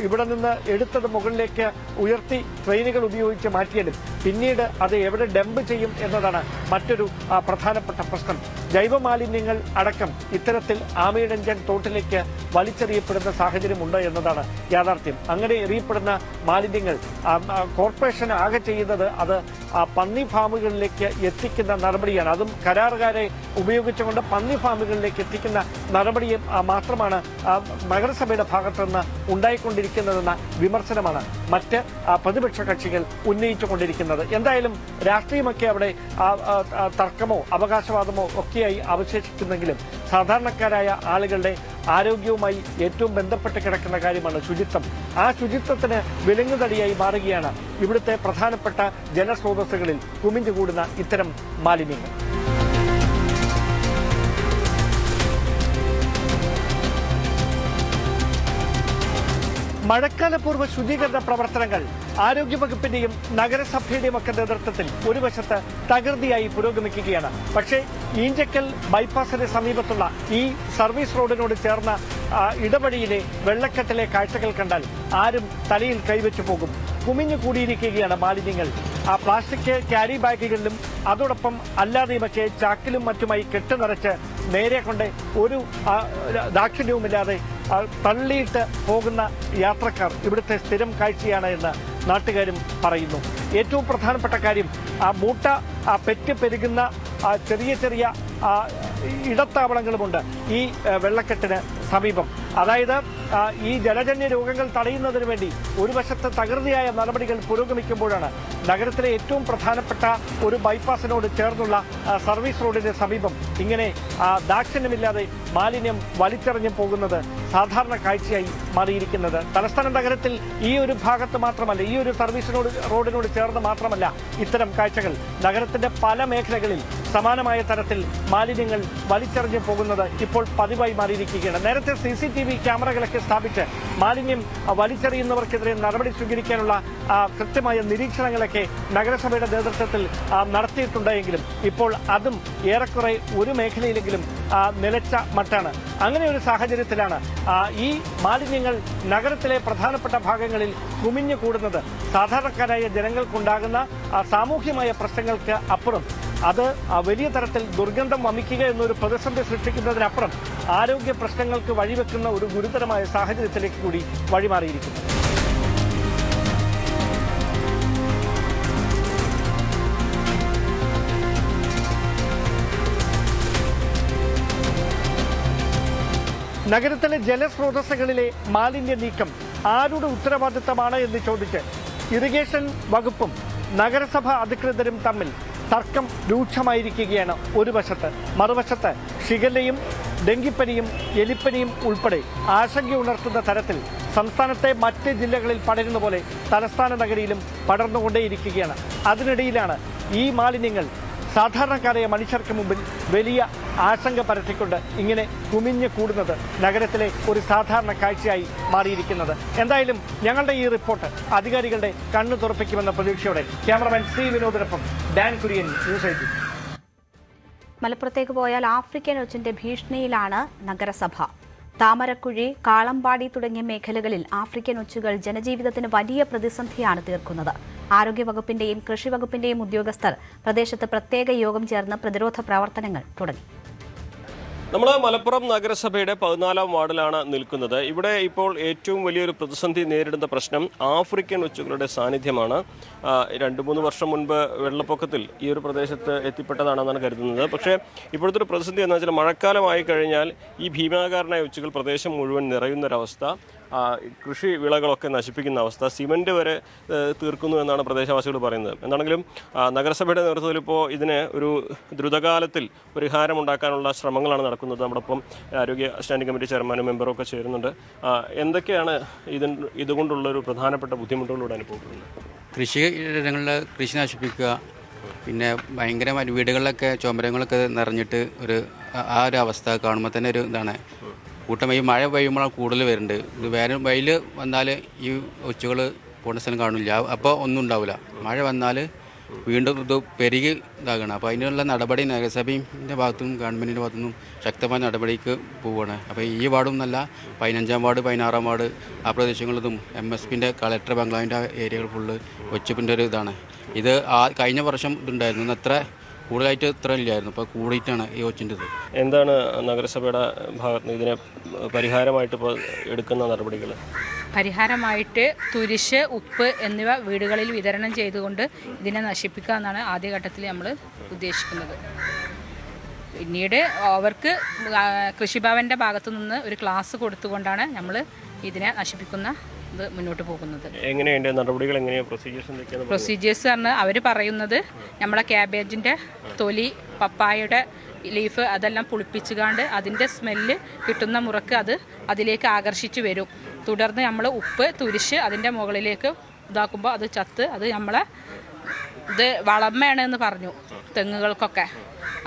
ഇവിടെ നിന്ന് എടുത്തത് മുകളിലേക്ക് ഉയർത്തി ട്രെയിനുകൾ ഉപയോഗിച്ച് മാറ്റിയാലും പിന്നീട് അത് എവിടെ ഡംപ് ചെയ്യും എന്നതാണ് മറ്റൊരു പ്രധാനപ്പെട്ട പ്രശ്നം. ജൈവമാലിന്യങ്ങൾ അടക്കം ഇത്തരത്തിൽ ആമിഴഞ്ചൻ തോട്ടിലേക്ക് വലിച്ചെറിയപ്പെടുന്ന സാഹചര്യമുണ്ട് എന്നതാണ് യാഥാർത്ഥ്യം. അങ്ങനെ എറിയപ്പെടുന്ന മാലിന്യങ്ങൾ കോർപ്പറേഷൻ ആകെ ചെയ്യുന്നത് അത് പന്നി ഫാമുകളിലേക്ക് എത്തിക്കുന്ന നടപടിയാണ്. അതും കരാറുകാരെ ഉപയോഗിച്ചുകൊണ്ട് പന്നി ഫാമുകളിലേക്ക് എത്തിക്കുന്ന നടപടി മാത്രമാണ് നഗരസഭയുടെ ഭാഗത്തുനിന്ന് ഉണ്ടായിക്കൊണ്ടിരിക്കുന്നതെന്ന വിമർശനമാണ് മറ്റ് പ്രതിപക്ഷ കക്ഷികൾ ഉന്നയിച്ചുകൊണ്ടിരിക്കുന്നത്. എന്തായാലും രാഷ്ട്രീയമൊക്കെ അവിടെ തർക്കമോ അവകാശവാദമോ ഒക്കെയായി അവശേഷിക്കുന്നെങ്കിലും സാധാരണക്കാരായ ആളുകളുടെ ആരോഗ്യവുമായി ഏറ്റവും ബന്ധപ്പെട്ട് കിടക്കുന്ന കാര്യമാണ് ശുചിത്വം. ആ ശുചിത്വത്തിന് വിലങ്ങുതടിയായി മാറുകയാണ് ഇവിടുത്തെ പ്രധാനപ്പെട്ട ജലസ്രോതസ്സുകളിൽ കുമിഞ്ഞുകൂടുന്ന ഇത്തരം മാലിന്യങ്ങൾ. മഴക്കാലപൂർവ്വ ശുചീകരണ പ്രവർത്തനങ്ങൾ ആരോഗ്യവകുപ്പിന്റെയും നഗരസഭയുടെയും ഒക്കെ നേതൃത്വത്തിൽ ഒരു വശത്ത് തകൃതിയായി പുരോഗമിക്കുകയാണ്. പക്ഷേ ഈഞ്ചക്കൽ ബൈപ്പാസിന് സമീപത്തുള്ള ഈ സർവീസ് റോഡിനോട് ചേർന്ന ഇടവഴിയിലെ വെള്ളക്കെട്ടിലെ കാഴ്ചകൾ കണ്ടാൽ ആരും തലയിൽ കൈവച്ചു പോകും. കുമിഞ്ഞു കൂടിയിരിക്കുകയാണ് മാലിന്യങ്ങൾ. പ്ലാസ്റ്റിക് ക്യാരി ബാഗുകളിലും അതോടൊപ്പം അല്ലാതെയുമൊക്കെ ചാക്കിലും മറ്റുമായി കെട്ടുനിറച്ച് നേരെ കൊണ്ട് ഒരു ദാക്ഷിണ്യവുമില്ലാതെ തള്ളിയിട്ട് പോകുന്ന യാത്രക്കാർ ഇവിടുത്തെ സ്ഥിരം കാഴ്ചയാണ് എന്ന് നാട്ടുകാരും പറയുന്നു. ഏറ്റവും പ്രധാനപ്പെട്ട കാര്യം മൂട്ട പെറ്റ് പെരുകുന്ന ചെറിയ ചെറിയ ഇടത്താവളങ്ങളുമുണ്ട് ഈ വെള്ളക്കെട്ടിന് സമീപം. അതായത് ഈ ജലജന്യ രോഗങ്ങൾ തടയുന്നതിന് വേണ്ടി ഒരു വശത്ത് തകൃതിയായ നടപടികൾ പുരോഗമിക്കുമ്പോഴാണ് നഗരത്തിലെ ഏറ്റവും പ്രധാനപ്പെട്ട ഒരു ബൈപ്പാസിനോട് ചേർന്നുള്ള സർവീസ് റോഡിന് സമീപം ഇങ്ങനെ ദാക്ഷിണ്യമില്ലാതെ മാലിന്യം വലിച്ചെറിഞ്ഞു പോകുന്നത് സാധാരണ കാഴ്ചയായി മാറിയിരിക്കുന്നത്. തലസ്ഥാന നഗരത്തിൽ ഈ ഒരു ഭാഗത്ത് മാത്രമല്ല, ഈ ഒരു സർവീസ് റോഡിനോട് ചേർന്ന് മാത്രമല്ല ഇത്തരം കാഴ്ചകൾ. നഗരത്തിന്റെ പല മേഖലകളിൽ സമാനമായ തരത്തിൽ മാലിന്യങ്ങൾ വലിച്ചെറിഞ്ഞു പോകുന്നത് ഇപ്പോൾ പതിവായി മാറിയിരിക്കുകയാണ്. നേരത്തെ CCTV ക്യാമറകളൊക്കെ സ്ഥാപിച്ച് മാലിന്യം വലിച്ചെറിയുന്നവർക്കെതിരെ നടപടി സ്വീകരിക്കാനുള്ള കൃത്യമായ നിരീക്ഷണങ്ങളൊക്കെ നഗരസഭയുടെ നേതൃത്വത്തിൽ നടത്തിയിട്ടുണ്ടെങ്കിലും ഇപ്പോൾ അതും ഏറെക്കുറെ ഒരു മേഖലയിലെങ്കിലും നിലച്ച മട്ടാണ്. അങ്ങനെ ഒരു സാഹചര്യത്തിലാണ് ഈ മാലിന്യങ്ങൾ നഗരത്തിലെ പ്രധാനപ്പെട്ട ഭാഗങ്ങളിൽ കുമിഞ്ഞു കൂടുന്നത്. സാധാരണക്കാരായ ജനങ്ങൾക്കുണ്ടാകുന്ന സാമൂഹ്യമായ പ്രശ്നങ്ങൾക്ക് അപ്പുറം അത് വലിയ തരത്തിൽ ദുർഗന്ധം വമിക്കുക എന്നൊരു പ്രതിസന്ധി സൃഷ്ടിക്കുന്നതിനപ്പുറം ആരോഗ്യ പ്രശ്നങ്ങൾക്ക് വഴിവെക്കുന്ന ഒരു ഗുരുതരമായ സാഹചര്യത്തിലേക്ക് കൂടി വഴിമാറിയിരിക്കുന്നു. നഗരത്തിലെ ജലസ്രോതസ്സുകളിലെ മാലിന്യ നീക്കം ആരുടെ ഉത്തരവാദിത്തമാണ് എന്ന് ചോദിച്ച് ഇറിഗേഷൻ വകുപ്പും നഗരസഭ അധികൃതരും തമ്മിൽ തർക്കം രൂക്ഷമായിരിക്കുകയാണ് ഒരു വശത്ത്. മറുവശത്ത് ഷിഗല്ലയും ഡെങ്കിപ്പനിയും എലിപ്പനിയും ഉൾപ്പെടെ ആശങ്കയുണർത്തുന്ന തരത്തിൽ സംസ്ഥാനത്തെ മറ്റ് ജില്ലകളിൽ പടരുന്ന പോലെ തലസ്ഥാന നഗരിയിലും പടർന്നുകൊണ്ടേയിരിക്കുകയാണ്. അതിനിടയിലാണ് ഈ മാലിന്യങ്ങൾ സാധാരണക്കാരായ മനുഷ്യർക്ക് മുമ്പിൽ വലിയ ആശങ്ക പരത്തിക്കൊണ്ട് ഇങ്ങനെ കുമിഞ്ഞു കൂടുന്നത് നഗരത്തിലെ ഒരു സാധാരണ കാഴ്ചയായി മാറിയിരിക്കുന്നത്. എന്തായാലും ഞങ്ങളുടെ ഈ റിപ്പോർട്ട് അധികാരികളുടെ കണ്ണു തുറപ്പിക്കുമെന്ന പ്രതീക്ഷയോടെ ക്യാമറമാൻ സി വിനോദിനൊപ്പം ഡാൻ കുര്യൻ, ന്യൂസ് 18. മലപ്പുറത്തേക്ക് പോയാൽ ആഫ്രിക്കൻ ഒച്ചിന്റെ ഭീഷണിയിലാണ് നഗരസഭ. താമരക്കുഴി, കാളമ്പാടി തുടങ്ങിയ മേഖലകളിൽ ആഫ്രിക്കൻ ഒച്ചുകൾ ജനജീവിതത്തിന് വലിയ പ്രതിസന്ധിയാണ് തീർക്കുന്നത്. ആരോഗ്യവകുപ്പിന്റെയും കൃഷിവകുപ്പിന്റെയും ഉദ്യോഗസ്ഥർ പ്രദേശത്ത് പ്രത്യേക യോഗം ചേർന്ന് പ്രതിരോധ പ്രവർത്തനങ്ങൾ തുടങ്ങി. നമ്മൾ മലപ്പുറം നഗരസഭയുടെ 14-ാം വാർഡിലാണ് നിൽക്കുന്നത്. ഇവിടെ ഇപ്പോൾ ഏറ്റവും വലിയൊരു പ്രതിസന്ധി നേരിടുന്ന പ്രശ്നം ആഫ്രിക്കൻ ഒച്ചുകളുടെ സാന്നിധ്യമാണ്. 2-3 വർഷം മുൻപ് വെള്ളപ്പൊക്കത്തിൽ ഈ ഒരു പ്രദേശത്ത് എത്തിപ്പെട്ടതാണെന്നാണ് കരുതുന്നത്. പക്ഷേ ഇപ്പോഴത്തെ ഒരു പ്രതിസന്ധി എന്ന് വെച്ചാൽ മഴക്കാലമായി കഴിഞ്ഞാൽ ഈ ഭീമാകാരനായ ഒച്ചുകൾ പ്രദേശം മുഴുവൻ നിറയുന്നൊരവസ്ഥ, കൃഷി വിളകളൊക്കെ നശിപ്പിക്കുന്ന അവസ്ഥ, സിമൻറ്റ് വരെ തീർക്കുന്നു എന്നാണ് പ്രദേശവാസികൾ പറയുന്നത്. എന്താണെങ്കിലും നഗരസഭയുടെ നേതൃത്വത്തിൽ ഇപ്പോൾ ഇതിന് ഒരു ദ്രുതകാലത്തിൽ പരിഹാരമുണ്ടാക്കാനുള്ള ശ്രമങ്ങളാണ് നടക്കുന്നത്. നമ്മോടൊപ്പം ആരോഗ്യ സ്റ്റാൻഡിംഗ് കമ്മിറ്റി ചെയർമാനും മെമ്പറും ഒക്കെ ചേരുന്നുണ്ട്. എന്തൊക്കെയാണ് ഇതുകൊണ്ടുള്ളൊരു പ്രധാനപ്പെട്ട ബുദ്ധിമുട്ടുകളോട് അനുഭവപ്പെടുന്നത്? കൃഷിയിടങ്ങളിൽ കൃഷി നശിപ്പിക്കുക, പിന്നെ ഭയങ്കരമായി വീടുകളിലൊക്കെ ചുമരങ്ങളൊക്കെ നിറഞ്ഞിട്ട് ആ ഒരു അവസ്ഥ കാണുമ്പോൾ തന്നെ ഒരു ഇതാണ്. കൂട്ടമായി മഴ പെയ്യുമ്പോഴാണ് കൂടുതൽ വരുന്നുണ്ട്. ഇത് വെയിൽ വന്നാൽ ഈ ഒച്ചുകൾ പോകുന്ന സ്ഥലം കാണില്ല, അപ്പോൾ ഒന്നും ഉണ്ടാവില്ല. മഴ വന്നാൽ വീണ്ടും ഇത് പെരുകി ഇതാകണം. അപ്പോൾ അതിനുള്ള നടപടി നഗരസഭയുടെ ഭാഗത്തുനിന്നും ഗവൺമെൻറ്റിൻ്റെ ഭാഗത്തുനിന്നും ശക്തമായ നടപടിക്ക് പോവുകയാണ്. അപ്പോൾ ഈ വാർഡും നല്ല 15-ാം വാർഡ്, 16-ാം വാർഡ് ആ പ്രദേശങ്ങളിലും MSPൻ്റെ കളക്ടർ ബംഗ്ലാവിൻ്റെ ഏരിയകൾ ഫുള്ള് ഒച്ചുപ്പിൻ്റെ ഒരു ഇതാണ്. ഇത് കഴിഞ്ഞ വർഷം ഇതുണ്ടായിരുന്നു, അത്ര കൂടുതലായിട്ട് ഇത്ര ഇല്ലായിരുന്നു, ഇപ്പോൾ കൂടിയിട്ടാണ് ഈ ഒച്ചിൻ്റെ ഇത്. എന്താണ് നഗരസഭയുടെ ഭാഗത്ത് ഇതിനെ പരിഹാരമായിട്ട് ഇപ്പോൾ എടുക്കുന്ന നടപടികൾ? പരിഹാരമായിട്ട് തുരിശ്, ഉപ്പ് എന്നിവ വീടുകളിൽ വിതരണം ചെയ്തുകൊണ്ട് ഇതിനെ നശിപ്പിക്കുക എന്നാണ് ആദ്യഘട്ടത്തിൽ നമ്മൾ ഉദ്ദേശിക്കുന്നത്. പിന്നീട് അവർക്ക് കൃഷിഭവൻ്റെ ഭാഗത്തു നിന്ന് ഒരു ക്ലാസ് കൊടുത്തുകൊണ്ടാണ് നമ്മൾ ഇതിനെ നശിപ്പിക്കുന്ന മുന്നോട്ട് പോകുന്നത്. എങ്ങനെയുണ്ട് നടപടികൾ? എങ്ങനെയാണ് പ്രൊസീജിയേഴ്സ് പറഞ്ഞാൽ അവർ പറയുന്നത് നമ്മളെ ക്യാബേജിൻ്റെ തൊലി, പപ്പായയുടെ ലീഫ് അതെല്ലാം പുളിപ്പിച്ചുകൊണ്ട് അതിൻ്റെ സ്മെല്ല് കിട്ടുന്ന മുറക്ക് അതിലേക്ക് ആകർഷിച്ച് വരും. തുടർന്ന് നമ്മൾ ഉപ്പ്, തുരിശ് അതിൻ്റെ മുകളിലേക്ക് ഇതാക്കുമ്പോൾ അത് ചത്ത് അത് നമ്മളെ ഇത് വളമയാണെന്ന് പറഞ്ഞു തെങ്ങുകൾക്കൊക്കെ.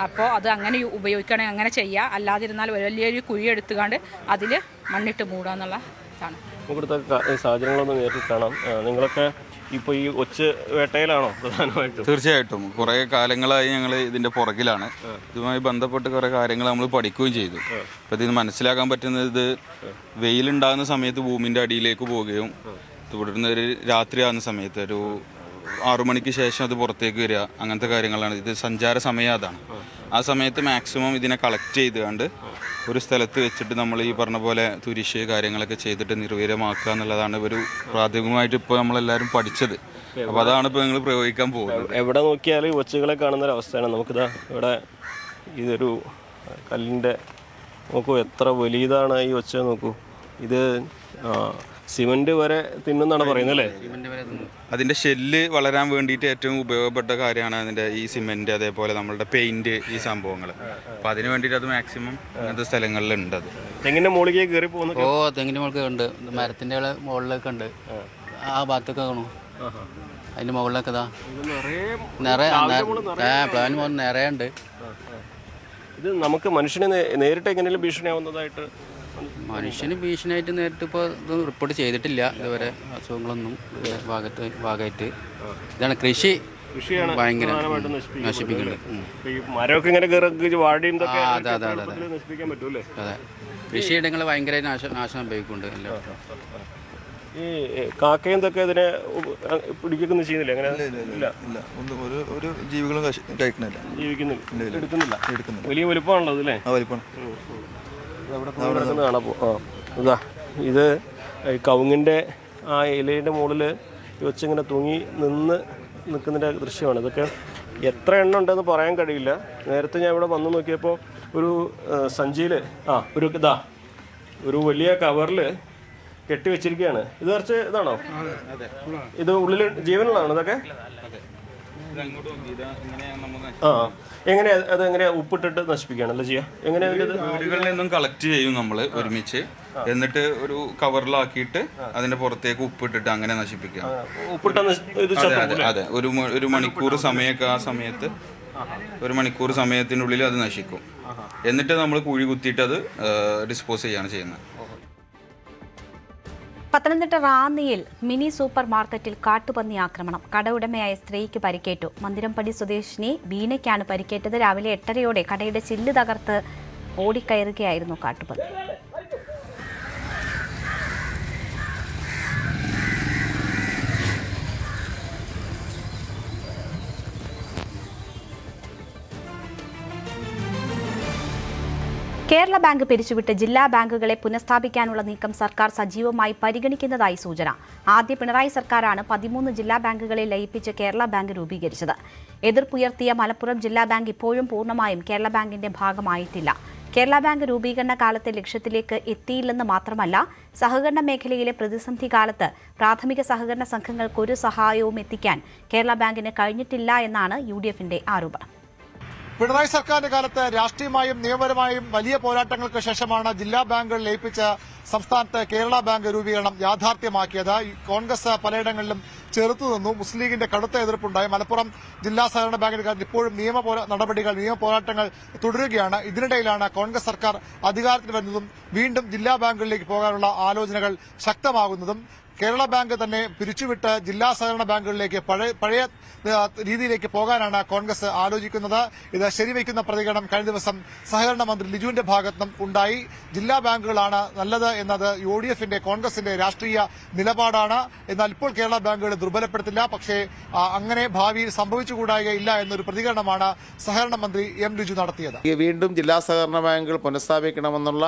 അപ്പോൾ അത് അങ്ങനെ ഉപയോഗിക്കണമെങ്കിൽ അങ്ങനെ ചെയ്യുക, അല്ലാതിരുന്നാൽ വലിയൊരു കുഴി എടുത്തുകൊണ്ട് അതിൽ മണ്ണിട്ട് മൂടുക എന്നുള്ള ഇതാണ്. ഇവിടുത്തെ സാഹചര്യങ്ങളൊന്ന് നേരിട്ട് കാണാം. നിങ്ങളൊക്കെ ഇപ്പോൾ ഈ ഒച്ച് വേട്ടയിലാണോ പ്രധാനമായിട്ടും? തീർച്ചയായിട്ടും കുറേ കാലങ്ങളായി ഞങ്ങൾ ഇതിൻ്റെ പുറകിലാണ്. ഇതുമായി ബന്ധപ്പെട്ട് കുറേ കാര്യങ്ങൾ നമ്മൾ പഠിക്കുകയും ചെയ്തു. അപ്പോൾ ഇതിന് മനസ്സിലാക്കാൻ പറ്റുന്നത്, ഇത് വെയിലുണ്ടാകുന്ന സമയത്ത് ഭൂമിൻ്റെ അടിയിലേക്ക് പോവുകയും തുടർന്ന് ഒരു രാത്രിയാകുന്ന സമയത്ത് ഒരു 6 മണിക്ക് ശേഷം അത് പുറത്തേക്ക് വരിക, അങ്ങനത്തെ കാര്യങ്ങളാണ്. ഇത് സഞ്ചാര സമയം അതാണ്. ആ സമയത്ത് മാക്സിമം ഇതിനെ കളക്ട് ചെയ്തുകൊണ്ട് ഒരു സ്ഥലത്ത് വെച്ചിട്ട് നമ്മൾ ഈ പറഞ്ഞ പോലെ തുരിശ് കാര്യങ്ങളൊക്കെ ചെയ്തിട്ട് നിർവീര്യമാക്കുക എന്നുള്ളതാണ് ഒരു പ്രാഥമികമായിട്ട് ഇപ്പോൾ നമ്മളെല്ലാവരും പഠിച്ചത്. അപ്പോൾ അതാണ് ഇപ്പോൾ നിങ്ങൾ പ്രയോഗിക്കാൻ പോകുന്നത്. എവിടെ നോക്കിയാലും ഒച്ചുകളെ കാണുന്നൊരവസ്ഥയാണ്. നമുക്കിതാ ഇവിടെ ഇതൊരു കല്ലിൻ്റെ നോക്കൂ, എത്ര വലിയതാണ് ഈ ഒച്ച നോക്കൂ. ഇത് സിമന്റ് വരെ തിന്നുന്നാണ് പറയുന്നത് അല്ലേ? അതിൻ്റെ ഷെല്ല് വളരാൻ വേണ്ടിയിട്ട് ഏറ്റവും ഉപയോഗപ്പെട്ട കാര്യമാണ് അതിൻ്റെ ഈ സിമെൻറ്റ്, അതേപോലെ നമ്മളുടെ പെയിൻറ്റ്, ഈ സംഭവങ്ങൾ. അപ്പോൾ അതിന് വേണ്ടിയിട്ട് അത് മാക്സിമം അങ്ങനത്തെ സ്ഥലങ്ങളിലുണ്ട്. അത് തെങ്ങിൻ്റെ മുകളിലേക്ക് കയറി പോകുന്നു. തെങ്ങിൻ്റെ മുകളിൽ ഉണ്ട്, മരത്തിൻ്റെ മുകളിലൊക്കെ ഉണ്ട്. ആ ഭാഗത്തൊക്കെ കാണും, അതിൻ്റെ മുകളിലൊക്കെ ഇതാ പ്ലാൻ പോലെ നിറയെ ഉണ്ട്. ഇത് നമുക്ക് മനുഷ്യനെ നേരിട്ട് എങ്ങനെയും ഭീഷണിയാവുന്നതായിട്ട്? മനുഷ്യന് ഭീഷണിയായിട്ട് നേരിട്ട് ഇപ്പോൾ ഇത് റിപ്പോർട്ട് ചെയ്തിട്ടില്ല ഇതുവരെ, അസുഖങ്ങളൊന്നും ഭാഗമായിട്ട്. ഇതാണ് കൃഷിയാണ് ഭയങ്കര നശിപ്പിക്കുന്നുണ്ട്. അതെ, കൃഷിയിടങ്ങൾ ഭയങ്കര നാശം സംഭവിക്കുന്നുണ്ട്. എല്ലാവർക്കും ഈ കാക്കയും ഇതൊക്കെ ഇതിനെ പിടിക്കൊന്നും ചെയ്യുന്നില്ല? അങ്ങനെ ഒരു ജീവികളും എടുക്കുന്നില്ല. വലിയ വലുപ്പമാണല്ലോ അതല്ലേ? ഇതാ ഇത് കവുങ്ങിൻ്റെ ആ ഇലയുടെ മുകളിൽ വെച്ചിങ്ങനെ തൂങ്ങി നിൽക്കുന്നതിൻ്റെ ദൃശ്യമാണ്. ഇതൊക്കെ എത്ര എണ്ണം ഉണ്ടെന്ന് പറയാൻ കഴിയില്ല. നേരത്തെ ഞാൻ ഇവിടെ വന്ന് നോക്കിയപ്പോൾ ഒരു സഞ്ചിയിൽ ഒരു വലിയ കവറിൽ കെട്ടിവെച്ചിരിക്കുകയാണ്. ഇത് കുറച്ച് ഇതാണോ? ഇത് ഉള്ളിൽ ജീവനുള്ളതാണോ ഇതൊക്കെ? എങ്ങനെയാ ഉപ്പിട്ടിട്ട് നശിപ്പിക്കുകയാണല്ലോ ചെയ്യാ? എങ്ങനെയാ? വീടുകളിൽ നിന്നും കളക്ട് ചെയ്യും നമ്മൾ ഒരുമിച്ച്, എന്നിട്ട് ഒരു കവറിലാക്കിയിട്ട് അതിന്റെ പുറത്തേക്ക് ഉപ്പിട്ടിട്ട് അങ്ങനെ നശിപ്പിക്കുക. ഉപ്പിട്ട അതെ, ഒരു മണിക്കൂർ സമയമൊക്കെ ആ സമയത്ത് 1 മണിക്കൂർ സമയത്തിനുള്ളിൽ അത് നശിക്കും. എന്നിട്ട് നമ്മൾ കുഴി കുത്തിയിട്ട് അത് ഡിസ്പോസ് ചെയ്യാണ് ചെയ്യുന്നത്. പത്തനംതിട്ട റാന്നിയിൽ മിനി സൂപ്പർ മാർക്കറ്റിൽ കാട്ടുപന്നി ആക്രമണം. കട ഉടമയായ സ്ത്രീക്ക് പരിക്കേറ്റു. മന്ദിരംപടി സ്വദേശിനി ബീനയ്ക്കാണ് പരിക്കേറ്റത്. രാവിലെ 8:30 കടയുടെ ചില്ല് തകർത്ത് ഓടിക്കയറുകയായിരുന്നു കാട്ടുപന്നി. കേരള ബാങ്ക് പിരിച്ചുവിട്ട് ജില്ലാ ബാങ്കുകളെ പുനഃസ്ഥാപിക്കാനുള്ള നീക്കം സർക്കാർ സജീവമായി പരിഗണിക്കുന്നതായി സൂചന. ആദ്യ പിണറായി സർക്കാരാണ് 13 ജില്ലാ ബാങ്കുകളെ ലയിപ്പിച്ച് കേരള ബാങ്ക് രൂപീകരിച്ചത്. എതിർപ്പുയർത്തിയ മലപ്പുറം ജില്ലാ ബാങ്ക് ഇപ്പോഴും പൂർണ്ണമായും കേരള ബാങ്കിന്റെ ഭാഗമായിട്ടില്ല. കേരള ബാങ്ക് രൂപീകരണ കാലത്തെ ലക്ഷ്യത്തിലേക്ക് എത്തിയില്ലെന്ന് മാത്രമല്ല, സഹകരണ മേഖലയിലെ പ്രതിസന്ധി കാലത്ത് പ്രാഥമിക സഹകരണ സംഘങ്ങൾക്ക് ഒരു സഹായവും എത്തിക്കാൻ കേരള ബാങ്കിന് കഴിഞ്ഞിട്ടില്ല എന്നാണ് UDFന്റെ ആരോപണം. പിണറായി സർക്കാരിന്റെ കാലത്ത് രാഷ്ട്രീയമായും നിയമപരമായും വലിയ പോരാട്ടങ്ങൾക്ക് ശേഷമാണ് ജില്ലാ ബാങ്കുകൾ ലയിപ്പിച്ച് സംസ്ഥാനത്ത് കേരള ബാങ്ക് രൂപീകരണം യാഥാർത്ഥ്യമാക്കിയത്. കോൺഗ്രസ് പലയിടങ്ങളിലും ചെറുത്തുനിന്നു. മുസ്ലിം ലീഗിന്റെ കടുത്ത എതിർപ്പുണ്ടായി. മലപ്പുറം ജില്ലാ സഹകരണ ബാങ്കിന്റെ കാര്യത്തിൽ ഇപ്പോഴും നിയമ പോരാട്ടങ്ങൾ തുടരുകയാണ്. ഇതിനിടയിലാണ് കോൺഗ്രസ് സർക്കാർ അധികാരത്തിൽ വരുന്നതും വീണ്ടും ജില്ലാ ബാങ്കുകളിലേക്ക് പോകാനുള്ള ആലോചനകൾ ശക്തമാകുന്നതും. കേരള ബാങ്ക് തന്നെ പിരിച്ചുവിട്ട് ജില്ലാ സഹകരണ ബാങ്കുകളിലേക്ക് പഴയ രീതിയിലേക്ക് പോകാനാണ് കോൺഗ്രസ് ആലോചിക്കുന്നത്. ഇത് ശരിവയ്ക്കുന്ന പ്രതികരണം കഴിഞ്ഞ ദിവസം സഹകരണ മന്ത്രി ലിജുവിന്റെ ഭാഗത്തുനിന്നും ഉണ്ടായി. ജില്ലാ ബാങ്കുകളാണ് നല്ലത് എന്നത് UDFന്റെ കോൺഗ്രസിന്റെ രാഷ്ട്രീയ നിലപാടാണ്. എന്നാൽ ഇപ്പോൾ കേരള ബാങ്കുകളെ ദുർബലപ്പെടുത്തില്ല. പക്ഷേ അങ്ങനെ ഭാവിയിൽ സംഭവിച്ചുകൂടായില്ല എന്നൊരു പ്രതികരണമാണ് സഹകരണ മന്ത്രി M. ലിജു നടത്തിയത്. വീണ്ടും ജില്ലാ സഹകരണ ബാങ്കുകൾ പുനഃസ്ഥാപിക്കണമെന്നുള്ള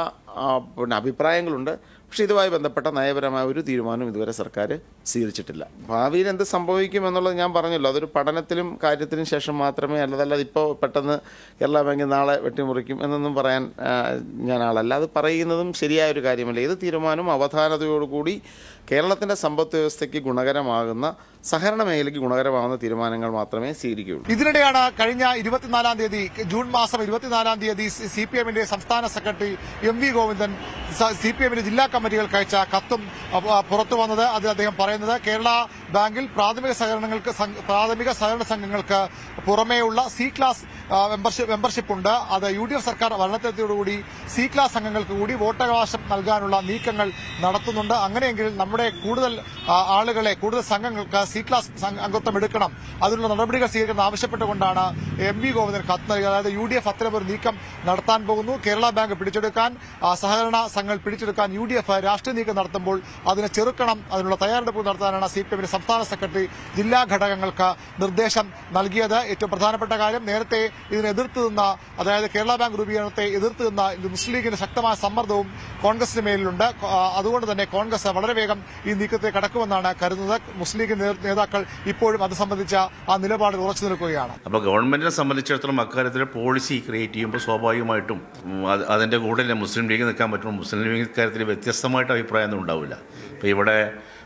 അഭിപ്രായങ്ങളുണ്ട്. പക്ഷേ ഇതുമായി ബന്ധപ്പെട്ട നയപരമായ ഒരു തീരുമാനവും ഇതുവരെ സർക്കാർ സ്വീകരിച്ചിട്ടില്ല. ഭാവിയിൽ എന്ത് സംഭവിക്കും എന്നുള്ളത് ഞാൻ പറഞ്ഞല്ലോ, അതൊരു പഠനത്തിലും കാര്യത്തിനും ശേഷം മാത്രമേ, അല്ലാതെ ഇപ്പോൾ പെട്ടെന്ന് കേരള ബാങ്ക് നാളെ വെട്ടിമുറിക്കും എന്നൊന്നും പറയാൻ ഞാൻ ആളല്ല. അത് പറയുന്നതും ശരിയായ ഒരു കാര്യമല്ല. ഏത് തീരുമാനവും അവധാനതയോടുകൂടി കേരളത്തിന്റെ സമ്പദ് വ്യവസ്ഥയ്ക്ക് ഗുണകരമാകുന്ന, സഹകരണ മേഖലയ്ക്ക് ഗുണകരമാകുന്ന തീരുമാനങ്ങൾ മാത്രമേ സ്വീകരിക്കുകയുള്ളൂ. ഇതിനിടെയാണ് കഴിഞ്ഞ 24-ാം തീയതി, ജൂൺ മാസം 24-ാം തീയതി CPMന്റെ സംസ്ഥാന സെക്രട്ടറി MV ഗോവിന്ദൻ CPMന്റെ ജില്ലാ കമ്മിറ്റികൾക്ക് അയച്ച കത്തും പുറത്തു വന്നത്. അതിൽ അദ്ദേഹം പറയുന്നത് കേരള ബാങ്കിൽ പ്രാഥമിക സഹകരണ സംഘങ്ങൾക്ക് പുറമേയുള്ള C ക്ലാസ് മെമ്പർഷിപ്പ് ഉണ്ട്. അത് UDF സർക്കാർ ഭരണത്തിലെത്തിയോടുകൂടി C ക്ലാസ് അംഗങ്ങൾക്ക് കൂടി വോട്ടവകാശം നൽകാനുള്ള നീക്കങ്ങൾ നടത്തുന്നുണ്ട്. അങ്ങനെയെങ്കിൽ നമ്മുടെ കൂടുതൽ ആളുകളെ, കൂടുതൽ സംഘങ്ങൾക്ക് C ക്ലാസ് അംഗത്വം എടുക്കണം, അതിനുള്ള നടപടികൾ സ്വീകരിക്കണം ആവശ്യപ്പെട്ടുകൊണ്ടാണ് MV ഗോവിന്ദൻ കത്ത് നൽകിയത്. അതായത് UDF അത്തരമൊരു നീക്കം നടത്താൻ പോകുന്നു. കേരള ബാങ്ക് പിടിച്ചെടുക്കാൻ, സഹകരണ സംഘങ്ങൾ പിടിച്ചെടുക്കാൻ UDF രാഷ്ട്രീയ നീക്കം നടത്തുമ്പോൾ അതിനെ ചെറുക്കണം, അതിനുള്ള തയ്യാറെടുപ്പ് നടത്താനാണ് CPMന്റെ സംസ്ഥാന സെക്രട്ടറി ജില്ലാ ഘടകങ്ങൾക്ക് നിർദ്ദേശം നൽകിയത്. ഏറ്റവും പ്രധാനപ്പെട്ട കാര്യം, നേരത്തെ ഇതിനെ എതിർത്ത് നിന്ന, അതായത് കേരള ബാങ്ക് രൂപീകരണത്തെ എതിർത്ത് നിന്ന മുസ്ലിം ലീഗിന്റെ ശക്തമായ സമ്മർദ്ദവും കോൺഗ്രസിന് മേലിലുണ്ട്. അതുകൊണ്ട് തന്നെ കോൺഗ്രസ് വളരെ വേഗം ഈ നീക്കത്തെ കടക്കുമെന്നാണ് കരുതുന്നത്. മുസ്ലിം ലീഗ് നേതാക്കൾ ഇപ്പോഴും അത് സംബന്ധിച്ച ആ നിലപാടിൽ ഉറച്ചു നിൽക്കുകയാണ്. അപ്പോൾ ഗവൺമെന്റിനെ സംബന്ധിച്ചിടത്തോളം അക്കാര്യത്തിൽ പോളിസി ക്രിയേറ്റ് ചെയ്യുമ്പോൾ സ്വാഭാവികമായിട്ടും അതിന്റെ കൂടെ മുസ്ലിം ലീഗ് നിൽക്കാൻ പറ്റും. മുസ്ലിം ലീഗ് കാര്യത്തിൽ വ്യത്യസ്തമായിട്ട് അഭിപ്രായമൊന്നും ഉണ്ടാവില്ല.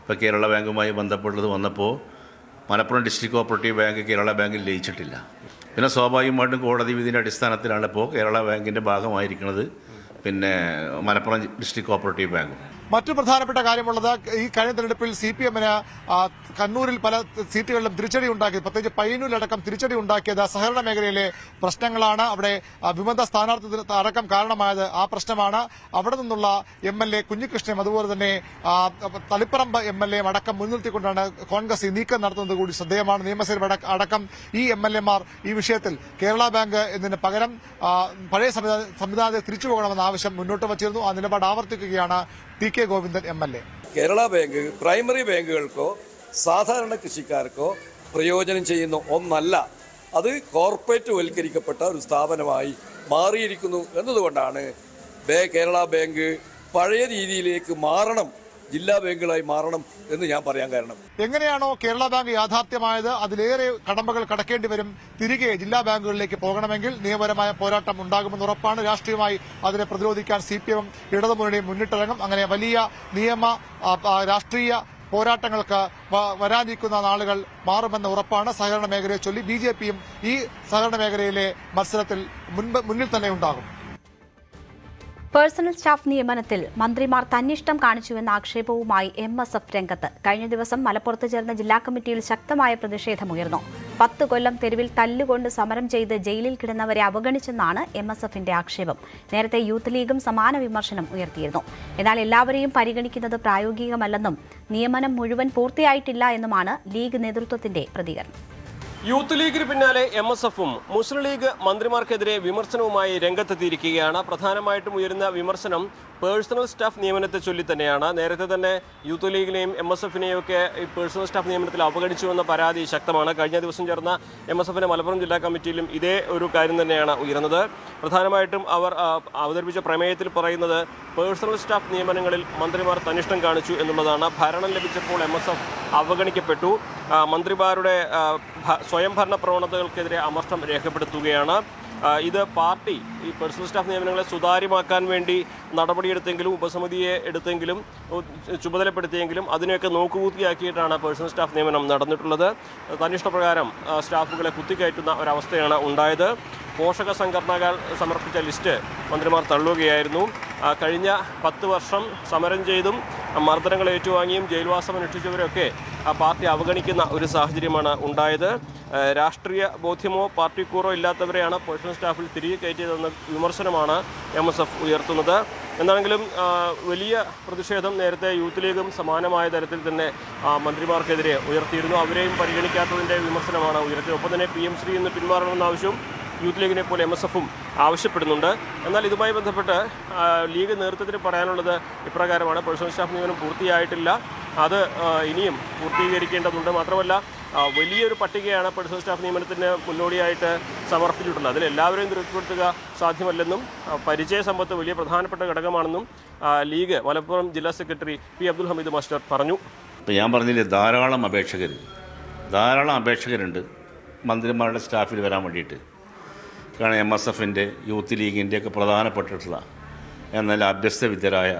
ഇപ്പോൾ കേരള ബാങ്കുമായി ബന്ധപ്പെട്ടത് വന്നപ്പോൾ Malappuram district cooperative bank Kerala ബാങ്കിൽ ലയിച്ചിട്ടില്ല. പിന്നെ സ്വാഭാവികമായിട്ടും കോടതി വിധിയുടെ അടിസ്ഥാനത്തിലാണ് ഇപ്പോൾ കേരള ബാങ്കിന്റെ ഭാഗമായിരിക്കുന്നത് മലപ്പുറം ഡിസ്ട്രിക്ട് കോപ്പറേറ്റീവ് ബാങ്കും. മറ്റു പ്രധാനപ്പെട്ട കാര്യമുള്ളത്, ഈ കഴിഞ്ഞ തെരഞ്ഞെടുപ്പിൽ CPMന് കണ്ണൂരിൽ പല സീറ്റുകളിലും തിരിച്ചടി ഉണ്ടാക്കിയത്, പ്രത്യേകിച്ച് പയ്യന്നൂരിലടക്കം തിരിച്ചടി ഉണ്ടാക്കിയത് സഹകരണ മേഖലയിലെ പ്രശ്നങ്ങളാണ്. അവിടെ വിമത സ്ഥാനാർത്ഥി അടക്കം കാരണമായത് ആ പ്രശ്നമാണ്. അവിടെ നിന്നുള്ള MLA കുഞ്ഞികൃഷ്ണനും അതുപോലെ തന്നെ തളിപ്പറമ്പ് MLA അടക്കം മുൻനിർത്തിക്കൊണ്ടാണ് കോൺഗ്രസ് ഈ നീക്കം നടത്തുന്നത് കൂടി ശ്രദ്ധേയമാണ്. നിയമസഭ അടക്കം ഈ MLAമാർ ഈ വിഷയത്തിൽ കേരള ബാങ്ക് എന്നതിന് പകരം പഴയ സംവിധാനത്തെ തിരിച്ചു പോകണമെന്ന ആവശ്യം മുന്നോട്ട് വച്ചിരുന്നു. ആ നിലപാട് ആവർത്തിക്കുകയാണ് TK Govindan MLA. Kerala bank primary ബാങ്കുകൾക്കോ സാധാരണ കൃഷിക്കാർക്കോ പ്രയോജനം ചെയ്യുന്ന ഒന്നല്ല. അത് കോർപ്പറേറ്റ് വൽക്കരിക്കപ്പെട്ട ഒരു സ്ഥാപനമായി മാറിയിരിക്കുന്നു എന്നതുകൊണ്ടാണ് കേരള ബാങ്ക് പഴയ രീതിയിലേക്ക് മാറണം, ജില്ലാ ബാങ്കുകളായി മാറണം എന്ന് ഞാൻ പറയാൻ കാരണം. എങ്ങനെയാണോ കേരള ബാങ്ക് യാഥാർത്ഥ്യമായത് അതിലേറെ കടമ്പകൾ കടക്കേണ്ടി വരും. തിരികെ ജില്ലാ ബാങ്കുകളിലേക്ക് പോകണമെങ്കിൽ നിയമപരമായ പോരാട്ടം ഉണ്ടാകുമെന്ന് ഉറപ്പാണ്. രാഷ്ട്രീയമായി അതിനെ പ്രതിരോധിക്കാൻ CPM ഇടതുമുന്നണിയും മുന്നിട്ടിറങ്ങും. അങ്ങനെ വലിയ രാഷ്ട്രീയ പോരാട്ടങ്ങൾക്ക് വരാനിരിക്കുന്ന നാളുകൾ മാറുമെന്ന ഉറപ്പാണ്. സഹകരണ മേഖലയെ ചൊല്ലി BJPയും ഈ സഹകരണ മേഖലയിലെ മത്സരത്തിൽ മുന്നിൽ തന്നെ ഉണ്ടാകും. പേഴ്സണൽ സ്റ്റാഫ് നിയമനത്തിൽ മന്ത്രിമാർ തന്നിഷ്ടം കാണിച്ചുവെന്ന ആക്ഷേപവുമായി MSF രംഗത്ത്. കഴിഞ്ഞ ദിവസം മലപ്പുറത്ത് ചേർന്ന ജില്ലാ കമ്മിറ്റിയിൽ ശക്തമായ പ്രതിഷേധമുയർന്നു. 10 കൊല്ലം തെരുവിൽ തല്ലുകൊണ്ട് സമരം ചെയ്ത് ജയിലിൽ കിടന്നവരെ അവഗണിച്ചെന്നാണ് MSFന്റെ ആക്ഷേപം. നേരത്തെ യൂത്ത് ലീഗും സമാന വിമർശനം ഉയർത്തിയിരുന്നു. എന്നാൽ എല്ലാവരെയും പരിഗണിക്കുന്നത് പ്രായോഗികമല്ലെന്നും നിയമനം മുഴുവൻ പൂർത്തിയായിട്ടില്ല എന്നുമാണ് ലീഗ് നേതൃത്വത്തിന്റെ പ്രതികരണം. യൂത്ത് ലീഗിന് പിന്നാലെ MSFും മുസ്ലിം ലീഗ് മന്ത്രിമാർക്കെതിരെ വിമർശനവുമായി രംഗത്തെത്തിയിരിക്കുകയാണ്. പ്രധാനമായിട്ടും ഉയരുന്ന വിമർശനം പേഴ്സണൽ സ്റ്റാഫ് നിയമനത്തെ ചൊല്ലി തന്നെയാണ്. നേരത്തെ തന്നെ യൂത്ത് ലീഗിനെയും MSFിനെയും ഒക്കെ ഈ പേഴ്സണൽ സ്റ്റാഫ് നിയമനത്തിൽ അവഗണിച്ചുവെന്ന പരാതി ശക്തമാണ്. കഴിഞ്ഞ ദിവസം ചേർന്ന MSFിന്റെ മലപ്പുറം ജില്ലാ കമ്മിറ്റിയിലും ഇതേ ഒരു കാര്യം തന്നെയാണ് ഉയർന്നത്. പ്രധാനമായിട്ടും അവർ അവതരിപ്പിച്ച പ്രമേയത്തിൽ പറയുന്നത് പേഴ്സണൽ സ്റ്റാഫ് നിയമനങ്ങളിൽ മന്ത്രിമാർ തന്നിഷ്ടം കാണിച്ചു എന്നുള്ളതാണ്. ഭരണം ലഭിച്ചപ്പോൾ MSF അവഗണിക്കപ്പെട്ടു. മന്ത്രിമാരുടെ സ്വയംഭരണ പ്രവണതകൾക്കെതിരെ അമർഷം രേഖപ്പെടുത്തുകയാണ്. ഇത് പാർട്ടി ഈ പേഴ്സണൽ സ്റ്റാഫ് നിയമനങ്ങളെ സുതാര്യമാക്കാൻ വേണ്ടി നടപടിയെടുത്തെങ്കിലും ഉപസമിതിയെ എടുത്തെങ്കിലും ചുമതലപ്പെടുത്തിയെങ്കിലും അതിനെയൊക്കെ നോക്കുകൂത്തിയാക്കിയിട്ടാണ് പേഴ്സണൽ സ്റ്റാഫ് നിയമനം നടന്നിട്ടുള്ളത്. തന്നിഷ്ടപ്രകാരം സ്റ്റാഫുകളെ കുത്തിക്കയറ്റുന്ന ഒരവസ്ഥയാണ് ഉണ്ടായത്. പോഷക സംഘടനകൾ സമർപ്പിച്ച ലിസ്റ്റ് മന്ത്രിമാർ തള്ളുകയായിരുന്നു. കഴിഞ്ഞ 10 വർഷം സമരം ചെയ്തും മർദ്ദനങ്ങൾ ഏറ്റുവാങ്ങിയും ജയിൽവാസം അനുഷ്ഠിച്ചവരൊക്കെ പാർട്ടി അവഗണിക്കുന്ന ഒരു സാഹചര്യമാണ് ഉണ്ടായത്. രാഷ്ട്രീയ ബോധ്യമോ പാർട്ടി കൂറോ ഇല്ലാത്തവരെയാണ് പേഴ്സണൽ സ്റ്റാഫിൽ തിരികെ കയറ്റിയതെന്ന വിമർശനമാണ് MSF ഉയർത്തുന്നത്. എന്താണെങ്കിലും വലിയ പ്രതിഷേധം നേരത്തെ യൂത്ത് ലീഗും സമാനമായ തരത്തിൽ തന്നെ മന്ത്രിമാർക്കെതിരെ ഉയർത്തിയിരുന്നു. അവരെയും പരിഗണിക്കാത്തതിൻ്റെ വിമർശനമാണ് ഉയർത്തിയത്. ഒപ്പം തന്നെ PM ശ്രീ എന്ന് പിന്മാറണമെന്ന ആവശ്യവും യൂത്ത് ലീഗിനെ പോലെ MSFും ആവശ്യപ്പെടുന്നുണ്ട്. എന്നാൽ ഇതുമായി ബന്ധപ്പെട്ട് ലീഗ് നേതൃത്വത്തിന് പറയാനുള്ളത് ഇപ്രകാരമാണ്: പേഴ്സണൽ സ്റ്റാഫ് നിയമനം പൂർത്തിയായിട്ടില്ല, അത് ഇനിയും പൂർത്തീകരിക്കേണ്ടതുണ്ട്. മാത്രമല്ല വലിയൊരു പട്ടികയാണ് പേഴ്സണൽ സ്റ്റാഫ് നിയമനത്തിന് മുന്നോടിയായിട്ട് സമർപ്പിച്ചിട്ടുള്ളത്. അതിൽ എല്ലാവരെയും തൃപ്തിപ്പെടുത്തുക സാധ്യമല്ലെന്നും പരിചയ സമ്പത്ത് വലിയ പ്രധാനപ്പെട്ട ഘടകമാണെന്നും ലീഗ് മലപ്പുറം ജില്ലാ secretary P. Abdul Hameed master പറഞ്ഞു. ഇപ്പം ഞാൻ പറഞ്ഞില്ലേ, ധാരാളം അപേക്ഷകരുണ്ട് മന്ത്രിമാരുടെ സ്റ്റാഫിൽ വരാൻ വേണ്ടിയിട്ട്. കാരണം MSFിൻ്റെ യൂത്ത് ലീഗിൻ്റെയൊക്കെ പ്രധാനപ്പെട്ടിട്ടുള്ള എന്നാൽ അഭ്യസ്തവിദ്യരായ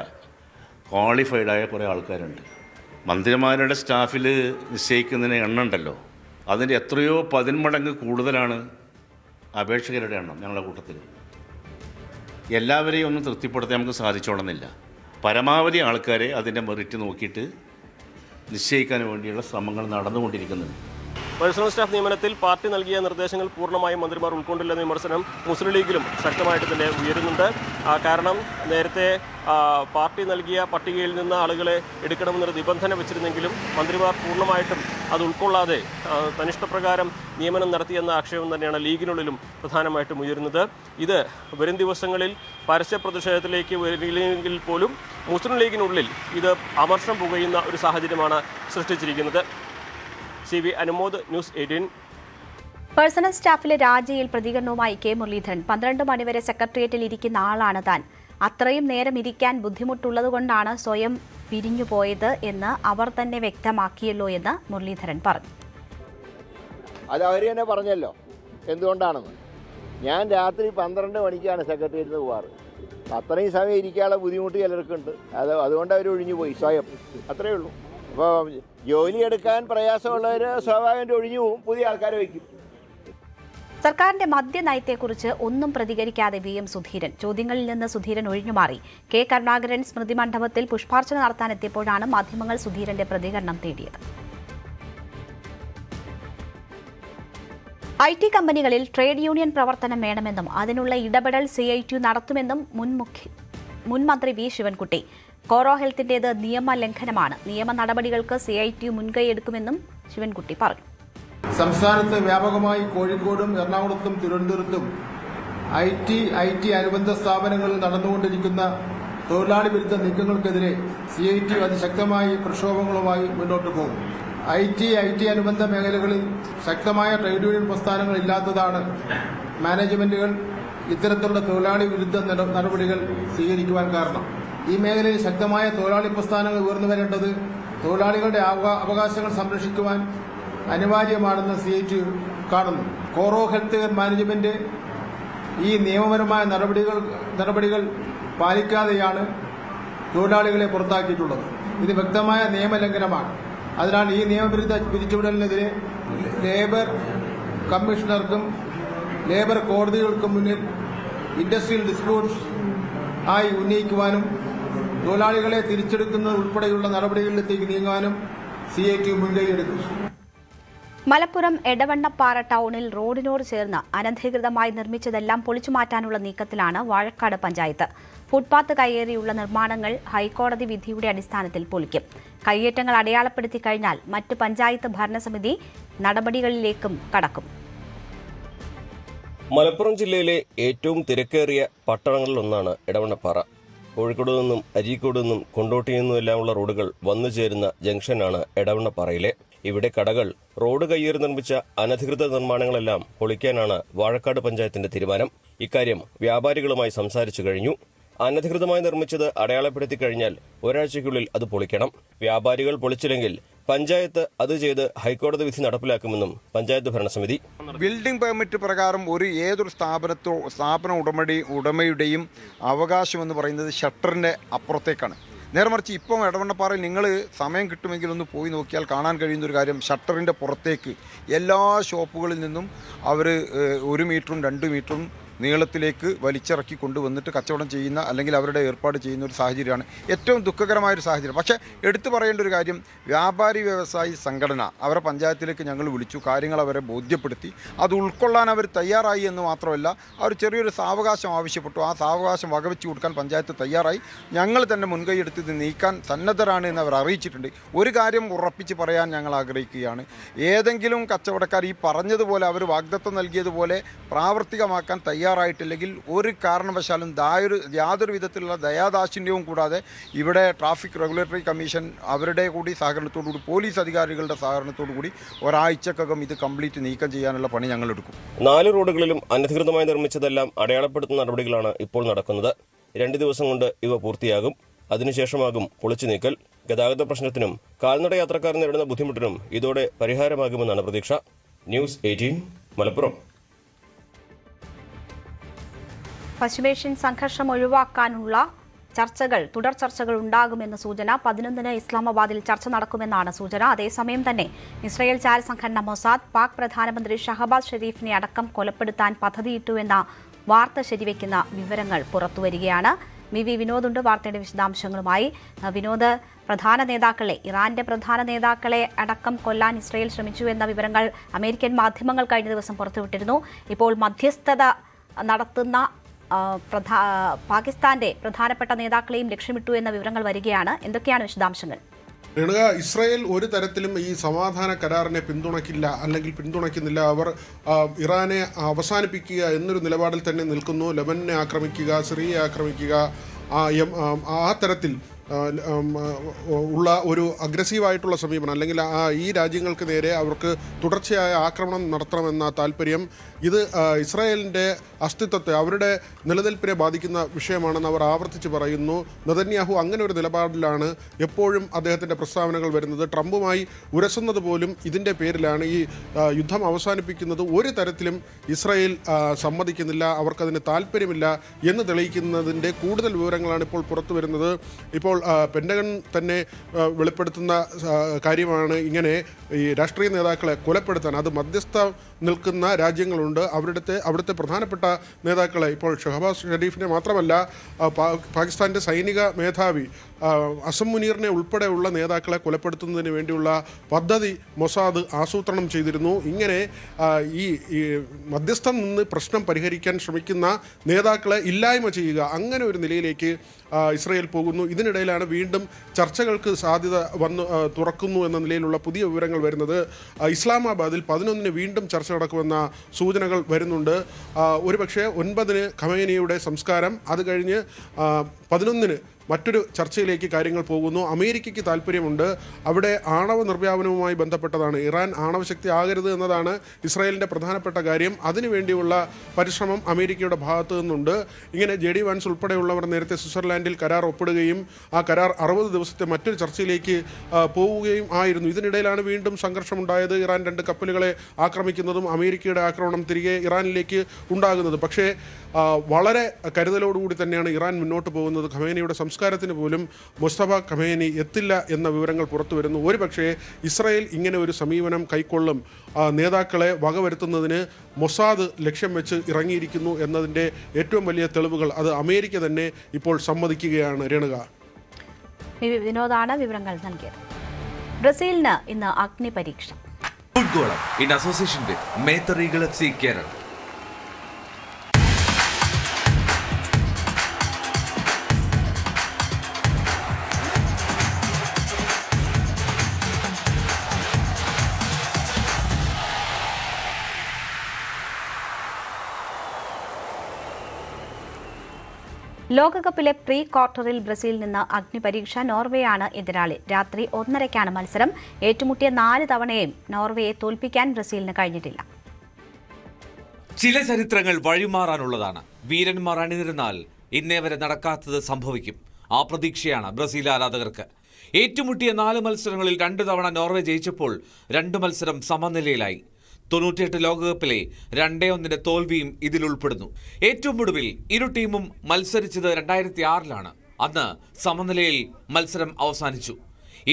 ക്വാളിഫൈഡായ കുറേ ആൾക്കാരുണ്ട്. മന്ത്രിമാരുടെ സ്റ്റാഫിൽ നിശ്ചയിക്കുന്നതിന് എണ്ണം ഉണ്ടല്ലോ, അതിൻ്റെ എത്രയോ 10 മടങ്ങ് കൂടുതലാണ് അപേക്ഷകരുടെ എണ്ണം ഞങ്ങളുടെ കൂട്ടത്തിൽ. എല്ലാവരെയും ഒന്നും തൃപ്തിപ്പെടുത്താൻ നമുക്ക് സാധിച്ചോളുന്നില്ല. പരമാവധി ആൾക്കാരെ അതിൻ്റെ മെറിറ്റ് നോക്കിയിട്ട് നിശ്ചയിക്കാൻ വേണ്ടിയുള്ള ശ്രമങ്ങൾ നടന്നുകൊണ്ടിരിക്കുന്നുണ്ട്. പേഴ്സണൽ സ്റ്റാഫ് നിയമനത്തിൽ പാർട്ടി നൽകിയ നിർദ്ദേശങ്ങൾ പൂർണ്ണമായും മന്ത്രിമാർ ഉൾക്കൊണ്ടില്ലെന്ന വിമർശനം മുസ്ലിം ലീഗിലും ശക്തമായിട്ട് തന്നെ ഉയരുന്നുണ്ട്. കാരണം നേരത്തെ പാർട്ടി നൽകിയ പട്ടികയിൽ നിന്ന് ആളുകളെ എടുക്കണമെന്നൊരു നിബന്ധന വെച്ചിരുന്നെങ്കിലും മന്ത്രിമാർ പൂർണ്ണമായിട്ടും അത് ഉൾക്കൊള്ളാതെ തനിഷ്ടപ്രകാരം നിയമനം നടത്തിയെന്ന ആക്ഷേപം തന്നെയാണ് ലീഗിനുള്ളിലും പ്രധാനമായിട്ടും ഉയരുന്നത്. ഇത് വരും ദിവസങ്ങളിൽ പരസ്യ പ്രതിഷേധത്തിലേക്ക് വരില്ലെങ്കിൽ പോലും മുസ്ലിം ലീഗിനുള്ളിൽ ഇത് അമർഷം പുകയുന്ന ഒരു സാഹചര്യമാണ് സൃഷ്ടിച്ചിരിക്കുന്നത്. CV Anumod, news 18. പേഴ്സണൽ സ്റ്റാഫിലെ രാജിയിൽ പ്രതികരണവുമായി K. മുരളീധരൻ. 12 മണിവരെ സെക്രട്ടേറിയറ്റിൽ ഇരിക്കുന്ന ആളാണ് താൻ. അത്രയും നേരം ഇരിക്കാൻ ബുദ്ധിമുട്ടുള്ളതുകൊണ്ടാണ് സ്വയം പിരിഞ്ഞുപോയത് എന്ന് അവർ തന്നെ വ്യക്തമാക്കിയല്ലോ എന്ന് മുരളീധരൻ പറഞ്ഞു. അത് അവർ തന്നെ പറഞ്ഞല്ലോ എന്തുകൊണ്ടാണെന്ന്. ഞാൻ രാത്രി 12 മണിക്കാണ് സെക്രട്ടേറിയറ്റിൽ പോകാറ്. അത്രയും സമയം ഇരിക്കാനുള്ള ബുദ്ധിമുട്ട് ചിലർക്കുണ്ട്. അതുകൊണ്ട് അവർ ഒഴിഞ്ഞു പോയി സ്വയം, അത്രയേ ഉള്ളൂ. അപ്പോൾ ജോലി എടുക്കാൻ പ്രയാസമുള്ളവർ സ്വാഭാവികമായിട്ട് ഒഴിഞ്ഞു പോവും, പുതിയ ആൾക്കാരെ വയ്ക്കും. സർക്കാരിന്റെ മദ്യനയത്തെക്കുറിച്ച് ഒന്നും പ്രതികരിക്കാതെ VM സുധീരൻ. ചോദ്യങ്ങളിൽ നിന്ന് സുധീരൻ ഒഴിഞ്ഞുമാറി. K. കരുണാകരൻ സ്മൃതി മണ്ഡപത്തിൽ പുഷ്പാർച്ചന നടത്താനെത്തിയപ്പോഴാണ് മാധ്യമങ്ങൾ സുധീരന്റെ പ്രതികരണം തേടിയത്. IT കമ്പനികളിൽ ട്രേഡ് യൂണിയൻ പ്രവർത്തനം വേണമെന്നും അതിനുള്ള ഇടപെടൽ CITU നടത്തുമെന്നും മുൻ മന്ത്രി V. ശിവൻകുട്ടി. കോറോ ഹെൽത്തിന്റേത് നിയമലംഘനമാണ്. നിയമ നടപടികൾക്ക് CITU മുൻകൈയെടുക്കുമെന്നും ശിവൻകുട്ടി പറഞ്ഞു. സംസ്ഥാനത്ത് വ്യാപകമായി കോഴിക്കോടും എറണാകുളത്തും തിരുവനന്തപുരത്തും IT അനുബന്ധ സ്ഥാപനങ്ങളിൽ നടന്നുകൊണ്ടിരിക്കുന്ന തൊഴിലാളി വിരുദ്ധ നീക്കങ്ങൾക്കെതിരെ CITU അതിശക്തമായി പ്രക്ഷോഭങ്ങളുമായി മുന്നോട്ട് പോകും. IT അനുബന്ധ മേഖലകളിൽ ശക്തമായ ട്രേഡ് യൂണിയൻ പ്രസ്ഥാനങ്ങൾ ഇല്ലാത്തതാണ് മാനേജ്മെന്റുകൾ ഇത്തരത്തിലുള്ള തൊഴിലാളി വിരുദ്ധ നടപടികൾ സ്വീകരിക്കുവാൻ കാരണം. ഈ മേഖലയിൽ ശക്തമായ തൊഴിലാളി പ്രസ്ഥാനങ്ങൾ ഉയർന്നു വരേണ്ടത് തൊഴിലാളികളുടെ അവകാശങ്ങൾ സംരക്ഷിക്കുവാൻ അനിവാര്യമാണെന്ന് CITU കാണുന്നു. കോറോ ഹെൽത്ത് മാനേജ്മെന്റ് ഈ നിയമപരമായ നടപടികൾ പാലിക്കാതെയാണ് തൊഴിലാളികളെ പുറത്താക്കിയിട്ടുള്ളത്. ഇത് വ്യക്തമായ നിയമലംഘനമാണ്. അതിനാൽ ഈ നിയമവിരുദ്ധ പിരിച്ചുവിടലിനെതിരെ ലേബർ കമ്മീഷണർക്കും ലേബർ കോടതികൾക്കും മുന്നിൽ ഇൻഡസ്ട്രിയൽ ഡിസ്പ്യൂട്ട്സ് ആയി ഉന്നയിക്കുവാനും തൊഴിലാളികളെ തിരിച്ചെടുക്കുന്നത് ഉൾപ്പെടെയുള്ള നടപടികളിലേക്ക് നീങ്ങാനും CITU മുൻകൈയെടുക്കും. മലപ്പുറം എടവണ്ണപ്പാറ ടൗണിൽ റോഡിനോട് ചേർന്ന് അനധികൃതമായി നിർമ്മിച്ചതെല്ലാം പൊളിച്ചുമാറ്റാനുള്ള നീക്കത്തിലാണ് വാഴക്കാട് പഞ്ചായത്ത്. ഫുട്പാത്ത് കയ്യേറിയുള്ള നിർമ്മാണങ്ങൾ ഹൈക്കോടതി വിധിയുടെ അടിസ്ഥാനത്തിൽ പൊളിക്കും. കയ്യേറ്റങ്ങൾ അടയാളപ്പെടുത്തി കഴിഞ്ഞാൽ മറ്റ് പഞ്ചായത്ത് ഭരണസമിതി നടപടികളിലേക്കും കടക്കും. മലപ്പുറം ജില്ലയിലെ ഏറ്റവും തിരക്കേറിയ പട്ടണങ്ങളിലൊന്നാണ് എടവണ്ണപ്പാറ. കോഴിക്കോട് നിന്നും അരീക്കോട് നിന്നും കൊണ്ടോട്ടിയിൽ നിന്നുമെല്ലാമുള്ള റോഡുകൾ വന്നു ചേരുന്ന ജംഗ്ഷനാണ് എടവണ്ണപ്പാറയിലെ. ഇവിടെ കടകൾ, റോഡ് കയ്യേറി നിർമ്മിച്ച അനധികൃത നിർമ്മാണങ്ങളെല്ലാം പൊളിക്കാനാണ് വാഴക്കാട് പഞ്ചായത്തിന്റെ തീരുമാനം. ഇക്കാര്യം വ്യാപാരികളുമായി സംസാരിച്ചു കഴിഞ്ഞു. അനധികൃതമായി നിർമ്മിച്ചത് അടയാളപ്പെടുത്തി കഴിഞ്ഞാൽ ഒരാഴ്ചയ്ക്കുള്ളിൽ അത് പൊളിക്കണം. വ്യാപാരികൾ പൊളിച്ചില്ലെങ്കിൽ പഞ്ചായത്ത് അത് ചെയ്ത് ഹൈക്കോടതി വിധി നടപ്പിലാക്കുമെന്നും പഞ്ചായത്ത് ഭരണസമിതി. ബിൽഡിംഗ് പെർമിറ്റ് പ്രകാരം ഏതൊരു സ്ഥാപന ഉടമയുടെയും അവകാശം എന്ന് പറയുന്നത് ഷട്ടറിന്റെ അപ്പുറത്തേക്കാണ്. നേർമറിച്ച് ഇപ്പം എടവണ്ണപ്പാറയിൽ നിങ്ങൾ സമയം കിട്ടുമെങ്കിൽ ഒന്ന് പോയി നോക്കിയാൽ കാണാൻ കഴിയുന്ന ഒരു കാര്യം, ഷട്ടറിൻ്റെ പുറത്തേക്ക് എല്ലാ ഷോപ്പുകളിൽ നിന്നും അവർ 1 മീറ്ററും 2 മീറ്ററും നീളത്തിലേക്ക് വലിച്ചിറക്കി കൊണ്ടുവന്നിട്ട് കച്ചവടം ചെയ്യുന്ന അല്ലെങ്കിൽ അവരുടെ ഏർപ്പാട് ചെയ്യുന്ന ഒരു സാഹചര്യമാണ്. ഏറ്റവും ദുഃഖകരമായൊരു സാഹചര്യം. പക്ഷേ എടുത്തു പറയേണ്ട ഒരു കാര്യം, വ്യാപാരി വ്യവസായി സംഘടന അവരെ പഞ്ചായത്തിലേക്ക് ഞങ്ങൾ വിളിച്ചു, കാര്യങ്ങൾ അവരെ ബോധ്യപ്പെടുത്തി. അത് ഉൾക്കൊള്ളാൻ അവർ തയ്യാറായി എന്ന് മാത്രമല്ല, അവർ ചെറിയൊരു സാവകാശം ആവശ്യപ്പെട്ടു. ആ സാവകാശം വകവെച്ച് കൊടുക്കാൻ പഞ്ചായത്ത് തയ്യാറായി. ഞങ്ങൾ തന്നെ മുൻകൈയെടുത്ത് ഇത് നീക്കാൻ സന്നദ്ധരാണ് എന്ന് അവർ അറിയിച്ചിട്ടുണ്ട്. ഒരു കാര്യം ഉറപ്പിച്ച് പറയാൻ ഞങ്ങൾ ആഗ്രഹിക്കുകയാണ്, ഏതെങ്കിലും കച്ചവടക്കാർ ഈ പറഞ്ഞതുപോലെ അവർ വാഗ്ദത്തം നൽകിയതുപോലെ പ്രാവർത്തികമാക്കാൻ തയ്യാറായിട്ടില്ലെങ്കിൽ ഒരു കാരണവശാലും യാതൊരു വിധത്തിലുള്ള ദയാദാക്ഷിണ്യവും കൂടാതെ ഇവിടെ ട്രാഫിക് റെഗുലേറ്ററി കമ്മീഷൻ അവരുടെ കൂടി സഹകരണത്തോടുകൂടി, പോലീസ് അധികാരികളുടെ സഹകരണത്തോടുകൂടി ഒരാഴ്ചക്കകം ഇത് കംപ്ലീറ്റ് നീക്കം ചെയ്യാനുള്ള പണി ഞങ്ങൾ എടുക്കും. 4 റോഡുകളിലും അനധികൃതമായി നിർമ്മിച്ചതെല്ലാം അടയാളപ്പെടുത്തുന്ന നടപടികളാണ് ഇപ്പോൾ നടക്കുന്നത്. 2 ദിവസം കൊണ്ട് ഇവ പൂർത്തിയാകും. അതിനുശേഷമാകും പൊളിച്ചു നീക്കൽ. ഗതാഗത പ്രശ്നത്തിനും കാൽനട യാത്രക്കാർ നേരിടുന്ന ബുദ്ധിമുട്ടിനും ഇതോടെ പരിഹാരമാകുമെന്നാണ് പ്രതീക്ഷ. ന്യൂസ് 18 മലപ്പുറം. പശ്ചിമേഷ്യൻ സംഘർഷം ഒഴിവാക്കാനുള്ള തുടർ ചർച്ചകൾ ഉണ്ടാകുമെന്ന് സൂചന. 11-ന് ഇസ്ലാമാബാദിൽ ചർച്ച നടക്കുമെന്നാണ് സൂചന. അതേസമയം തന്നെ ഇസ്രായേൽ ചാരസംഘടന മൊസാദ് പാക് പ്രധാനമന്ത്രി ഷഹബാസ് ഷെരീഫിനെ അടക്കം കൊലപ്പെടുത്താൻ പദ്ധതിയിട്ടുവെന്ന വാർത്ത ശരിവെക്കുന്ന വിവരങ്ങൾ പുറത്തുവരികയാണ്. വി വിനോദുണ്ട് വാർത്തയുടെ വിശദാംശങ്ങളുമായി. വിനോദ്, ഇറാന്റെ പ്രധാന നേതാക്കളെ അടക്കം കൊല്ലാൻ ഇസ്രായേൽ ശ്രമിച്ചു എന്ന വിവരങ്ങൾ അമേരിക്കൻ മാധ്യമങ്ങൾ കഴിഞ്ഞ ദിവസം പുറത്തുവിട്ടിരുന്നു. ഇപ്പോൾ മധ്യസ്ഥത നടത്തുന്ന പാകിസ്ഥാന്റെ പ്രധാനപ്പെട്ട നേതാക്കളെയും ലക്ഷ്യമിട്ടു എന്ന വിവരങ്ങൾ വരികയാണ്. എന്തൊക്കെയാണ് വിശദാംശങ്ങൾ? ഇസ്രായേൽ ഒരു തരത്തിലും ഈ സമാധാന കരാറിനെ പിന്തുണയ്ക്കില്ല, അല്ലെങ്കിൽ പിന്തുണയ്ക്കുന്നില്ല. അവർ ഇറാനെ അവസാനിപ്പിക്കുക എന്നൊരു നിലപാടിൽ തന്നെ നിൽക്കുന്നു. ലെബനനെ ആക്രമിക്കുക, സിറിയയെ ആക്രമിക്കുക, ആ തരത്തിൽ ഉള്ള ഒരു അഗ്രസീവായിട്ടുള്ള സമീപനം, അല്ലെങ്കിൽ ഈ രാജ്യങ്ങൾക്ക് നേരെ അവർക്ക് തുടർച്ചയായ ആക്രമണം നടത്തണമെന്ന താല്പര്യം, ഇത് ഇസ്രായേലിൻ്റെ അസ്തിത്വത്തെ, അവരുടെ നിലനിൽപ്പിനെ ബാധിക്കുന്ന വിഷയമാണെന്ന് അവർ ആവർത്തിച്ച് പറയുന്നു. നെതന്യാഹു അങ്ങനെ ഒരു നിലപാടിലാണ് എപ്പോഴും അദ്ദേഹത്തിൻ്റെ പ്രസ്താവനകൾ വരുന്നത്. ട്രംപുമായി ഉരസുന്നത് പോലും ഇതിൻ്റെ പേരിലാണ്. ഈ യുദ്ധം അവസാനിപ്പിക്കുന്നത് ഒരു തരത്തിലും ഇസ്രായേൽ സമ്മതിക്കുന്നില്ല, അവർക്കതിന് താല്പര്യമില്ല എന്ന് തെളിയിക്കുന്നതിൻ്റെ കൂടുതൽ വിവരങ്ങളാണ് ഇപ്പോൾ പുറത്തു വരുന്നത്. ഇപ്പോൾ പെൻറ്റഗൺ തന്നെ വെളിപ്പെടുത്തുന്ന കാര്യമാണ്, ഇങ്ങനെ ഈ രാഷ്ട്രീയ നേതാക്കളെ കൊലപ്പെടുത്താൻ, അത് മധ്യസ്ഥ നിൽക്കുന്ന രാജ്യങ്ങളുണ്ട്, അവിടുത്തെ പ്രധാനപ്പെട്ട നേതാക്കളെ, ഇപ്പോൾ ഷഹബാസ് ഷെരീഫിനെ മാത്രമല്ല പാകിസ്ഥാൻ്റെ സൈനിക മേധാവി അസം മുനീറിനെ ഉൾപ്പെടെയുള്ള നേതാക്കളെ കൊലപ്പെടുത്തുന്നതിന് വേണ്ടിയുള്ള പദ്ധതി മൊസാദ് ആസൂത്രണം ചെയ്തിരുന്നു. ഇങ്ങനെ ഈ മധ്യസ്ഥം നിന്ന് പ്രശ്നം പരിഹരിക്കാൻ ശ്രമിക്കുന്ന നേതാക്കളെ ഇല്ലായ്മ ചെയ്യുക, അങ്ങനെ ഒരു നിലയിലേക്ക് ഇസ്രായേൽ പോകുന്നു. ഇതിനിടയിലാണ് വീണ്ടും ചർച്ചകൾക്ക് സാധ്യത തുറക്കുന്നു എന്ന നിലയിലുള്ള പുതിയ വിവരങ്ങൾ വരുന്നത്. ഇസ്ലാമാബാദിൽ 11-ന് വീണ്ടും ചർച്ച നടക്കുമെന്ന സൂചനകൾ വരുന്നുണ്ട്. ഒരുപക്ഷെ 9-ന് ഖമേനിയുടെ സംസ്കാരം, അത് കഴിഞ്ഞ് 11-ന് മറ്റൊരു ചർച്ചയിലേക്ക് കാര്യങ്ങൾ പോകുന്നു. അമേരിക്കയ്ക്ക് താല്പര്യമുണ്ട്. അവിടെ ആണവ നിർവ്യാപനവുമായി ബന്ധപ്പെട്ടതാണ്. ഇറാൻ ആണവശക്തി ആകരുത് എന്നതാണ് ഇസ്രായേലിൻ്റെ പ്രധാനപ്പെട്ട കാര്യം. അതിനുവേണ്ടിയുള്ള പരിശ്രമം അമേരിക്കയുടെ ഭാഗത്തു നിന്നുണ്ട്. ഇങ്ങനെ JD വാൻസ് ഉൾപ്പെടെയുള്ളവർ നേരത്തെ സ്വിറ്റ്സർലാൻഡിൽ കരാർ ഒപ്പിടുകയും ആ കരാർ 60 ദിവസത്തെ മറ്റൊരു ചർച്ചയിലേക്ക് പോവുകയും ആയിരുന്നു. ഇതിനിടയിലാണ് വീണ്ടും സംഘർഷമുണ്ടായത്. ഇറാൻ 2 കപ്പലുകളെ ആക്രമിക്കുന്നതും അമേരിക്കയുടെ ആക്രമണം തിരികെ ഇറാനിലേക്ക് ഉണ്ടാകുന്നത്. പക്ഷേ വളരെ കരുതലോടുകൂടി തന്നെയാണ് ഇറാൻ മുന്നോട്ട് പോകുന്നത്. ഖമേനിയുടെ സംസ്കാരത്തിന് പോലും മുസ്തഫ ഖമേനി എത്തില്ല എന്ന വിവരങ്ങൾ പുറത്തു വരുന്നു. ഒരുപക്ഷേ ഇസ്രായേൽ ഇങ്ങനെ ഒരു സമീപനം കൈക്കൊള്ളും. നേതാക്കളെ വകവരുത്തുന്നതിന് മൊസാദ് ലക്ഷ്യം വെച്ച് ഇറങ്ങിയിരിക്കുന്നു എന്നതിൻ്റെ ഏറ്റവും വലിയ തെളിവുകൾ അത് അമേരിക്ക തന്നെ ഇപ്പോൾ സമ്മതിക്കുകയാണ്. രേണുക, വിനോദാണ് വിവരങ്ങൾ നൽകിയത്. ബ്രസീലിന് ഇന്ന് അഗ്നി പരീക്ഷ. ഫുട്ഗോളം in association with Methar eagle FC Kerala. ലോകകപ്പിലെ പ്രീ ക്വാർട്ടറിൽ ബ്രസീലിൽ നിന്ന് അഗ്നിപരീക്ഷ. നോർവേയാണ് എതിരാളി. രാത്രി 1:30 മത്സരം. ഏറ്റുമുട്ടിയ 4 തവണയും നോർവേയെ തോൽപ്പിക്കാൻ ബ്രസീലിന് കഴിഞ്ഞിട്ടില്ല. ചില ചരിത്രങ്ങൾ വഴിമാറാനുള്ളതാണ്. വീരന്മാർ അണിനിരുന്നാൽ ഇന്നേ വരെ നടക്കാത്തത് സംഭവിക്കും. ആ പ്രതീക്ഷയാണ് ബ്രസീൽ ആരാധകർക്ക്. ഏറ്റുമുട്ടിയ 4 മത്സരങ്ങളിൽ 2 തവണ നോർവേ ജയിച്ചപ്പോൾ 2 മത്സരം സമനിലയിലായി. 98 ലോകകപ്പിലെ 2-1 തോൽവിയും ഇതിൽ ഉൾപ്പെടുന്നു. ഏറ്റവും ഒടുവിൽ ഇരു ടീമും മത്സരിച്ചത് 2006 അന്ന് സമനിലയിൽ മത്സരം അവസാനിച്ചു.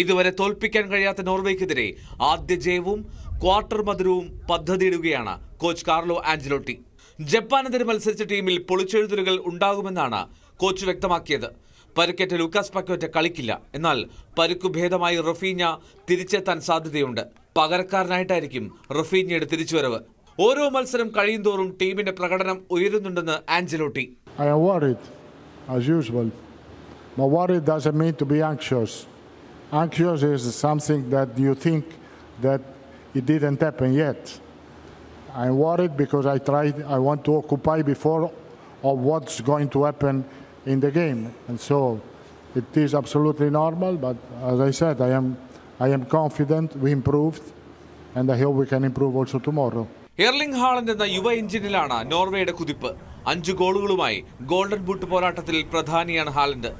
ഇതുവരെ തോൽപ്പിക്കാൻ കഴിയാത്ത നോർവേക്കെതിരെ ആദ്യ ജയവും ക്വാർട്ടർ മധുരവും പദ്ധതിയിടുകയാണ് കോച്ച് കാർലോ ആഞ്ചലോട്ടി. ജപ്പാനെതിരെ മത്സരിച്ച ടീമിൽ പൊളിച്ചെഴുതലുകൾ ഉണ്ടാകുമെന്നാണ് കോച്ച് വ്യക്തമാക്കിയത്. പരുക്കേറ്റ ലൂക്കാസ് പക്വേറ്റ കളിക്കില്ല. എന്നാൽ പരുക്കു ഭേദമായി റഫീഞ്ഞ തിരിച്ചെത്താൻ സാധ്യതയുണ്ട്. പകരക്കാരനായിട്ടായിരിക്കും റഫീഞ്ഞയുടെ തിരിച്ചുവരവ്. ഓരോ മത്സരം കഴിയുന്തോറും ടീമിന്റെ പ്രകടനം ഉയരുന്നുണ്ടെന്ന് Ancelotti. I am worried, as usual. But worried doesn't mean to be anxious. Anxious is something that you think that it didn't happen yet. I am worried because I want to occupy before of what's going to happen in the game. And so it is absolutely normal, but as I said, I am confident we improved, and I hope we can improve also tomorrow. Erling Haaland എന്ന യുവ എഞ്ചിനിലാണ് നോർവേയുടെ കുതിപ്പ്. 5 ഗോളുകളുമായി golden boot പോരാട്ടത്തിൽ പ്രധാനിയാണ് Haaland.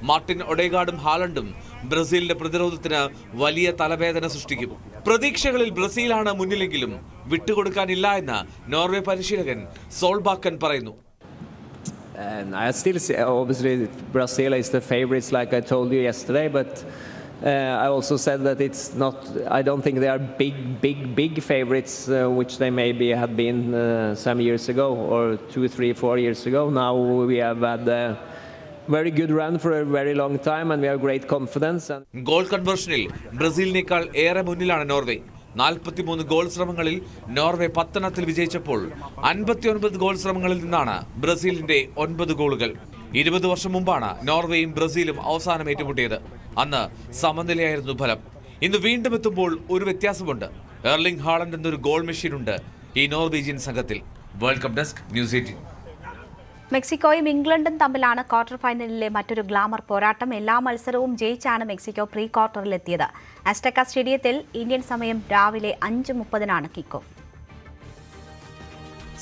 Martin ഒഡേഗാർഡും ഹാലണ്ടും ബ്രസീലിന്റെ പ്രതിരോധത്തിന് വലിയ തലവേദന സൃഷ്ടിക്കും. പ്രതീക്ഷകളിൽ ബ്രസീലാണ് മുന്നിലെങ്കിലും വിട്ടുകൊടുക്കാനില്ല എന്ന് നോർവേ പരിശീലകൻ സോൾബാക്കൻ പറയുന്നു. I still say, obviously, Brazil is the favorites, like I told you yesterday. But I also said that it's not. I don't think they are big favorites, which they maybe had been some years ago, or 2, 3, 4 years ago. Now we have had a very good run for a very long time, and we have great confidence. ഗോൾ കൺവേർഷനിൽ ബ്രസീലിനേക്കാൾ ഏറെ മുന്നിലാണ് Norway. 43 ഗോൾ ശ്രമങ്ങളിൽ Norway 10 വിജയിച്ചപ്പോൾ 59 ഗോൾ ശ്രമങ്ങളിൽ നിന്നാണ് ബ്രസീലിന്റെ 9 ഗോളുകൾ. 20 വർഷം മുമ്പാണ് നോർവേയും ബ്രസീലും അവസാനം ഏറ്റുമുട്ടിയത്. അന്ന് സമനിലയായിരുന്നു ഫലം. ഇന്ന് വീണ്ടും എത്തുമ്പോൾ ഒരു വ്യത്യാസമുണ്ട്. എർലിംഗ് ഹാളണ്ട് എന്നൊരു ഗോൾ മെഷീനുണ്ട് ഈ നോർവീജിയൻ സംഘത്തിൽ. World cup desk, news 18. മെക്സിക്കോയും ഇംഗ്ലണ്ടും തമ്മിലാണ് ക്വാർട്ടർ ഫൈനലിലെ മറ്റൊരു ഗ്ലാമർ പോരാട്ടം. എല്ലാ മത്സരവും ജയിച്ചാണ് മെക്സിക്കോ പ്രീ ക്വാർട്ടറിലെത്തിയത്. അസ്റ്റക്ക സ്റ്റേഡിയത്തിൽ ഇന്ത്യൻ സമയം രാവിലെ 5:30 കിക്ക് ഓഫ്.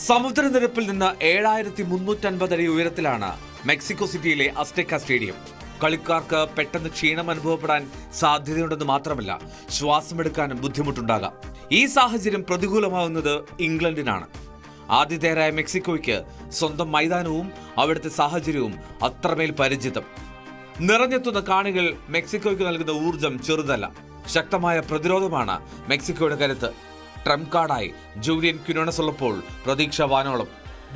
സമുദ്രനിരപ്പിൽ നിന്ന് 7350 അടി ഉയരത്തിലാണ് മെക്സിക്കോ സിറ്റിയിലെ അസ്റ്റക്ക സ്റ്റേഡിയം. കളിക്കാർക്ക് പെട്ടെന്ന് ക്ഷീണം അനുഭവപ്പെടാൻ സാധ്യതയുണ്ടെന്ന് മാത്രമല്ല, ശ്വാസമെടുക്കാനും ബുദ്ധിമുട്ടുണ്ടാകാം. ഈ സാഹചര്യം പ്രതികൂലമാവുന്നത് ഇംഗ്ലണ്ടിനാണ്. ആതിഥേയരായ മെക്സിക്കോയ്ക്ക് സ്വന്തം മൈതാനവും അവിടുത്തെ സാഹചര്യവും അത്രമേൽ പരിചിതം. നിറഞ്ഞെത്തുന്ന കാണികൾ മെക്സിക്കോയ്ക്ക് നൽകുന്ന ഊർജം ചെറുതല്ല. ശക്തമായ പ്രതിരോധമാണ് മെക്സിക്കോയുടെ കരുത്ത്. ട്രംപ് കാർഡായി ജൂലിയൻ ക്വിനോണസ് ഉള്ളപ്പോൾ പ്രതീക്ഷ വാനോളം.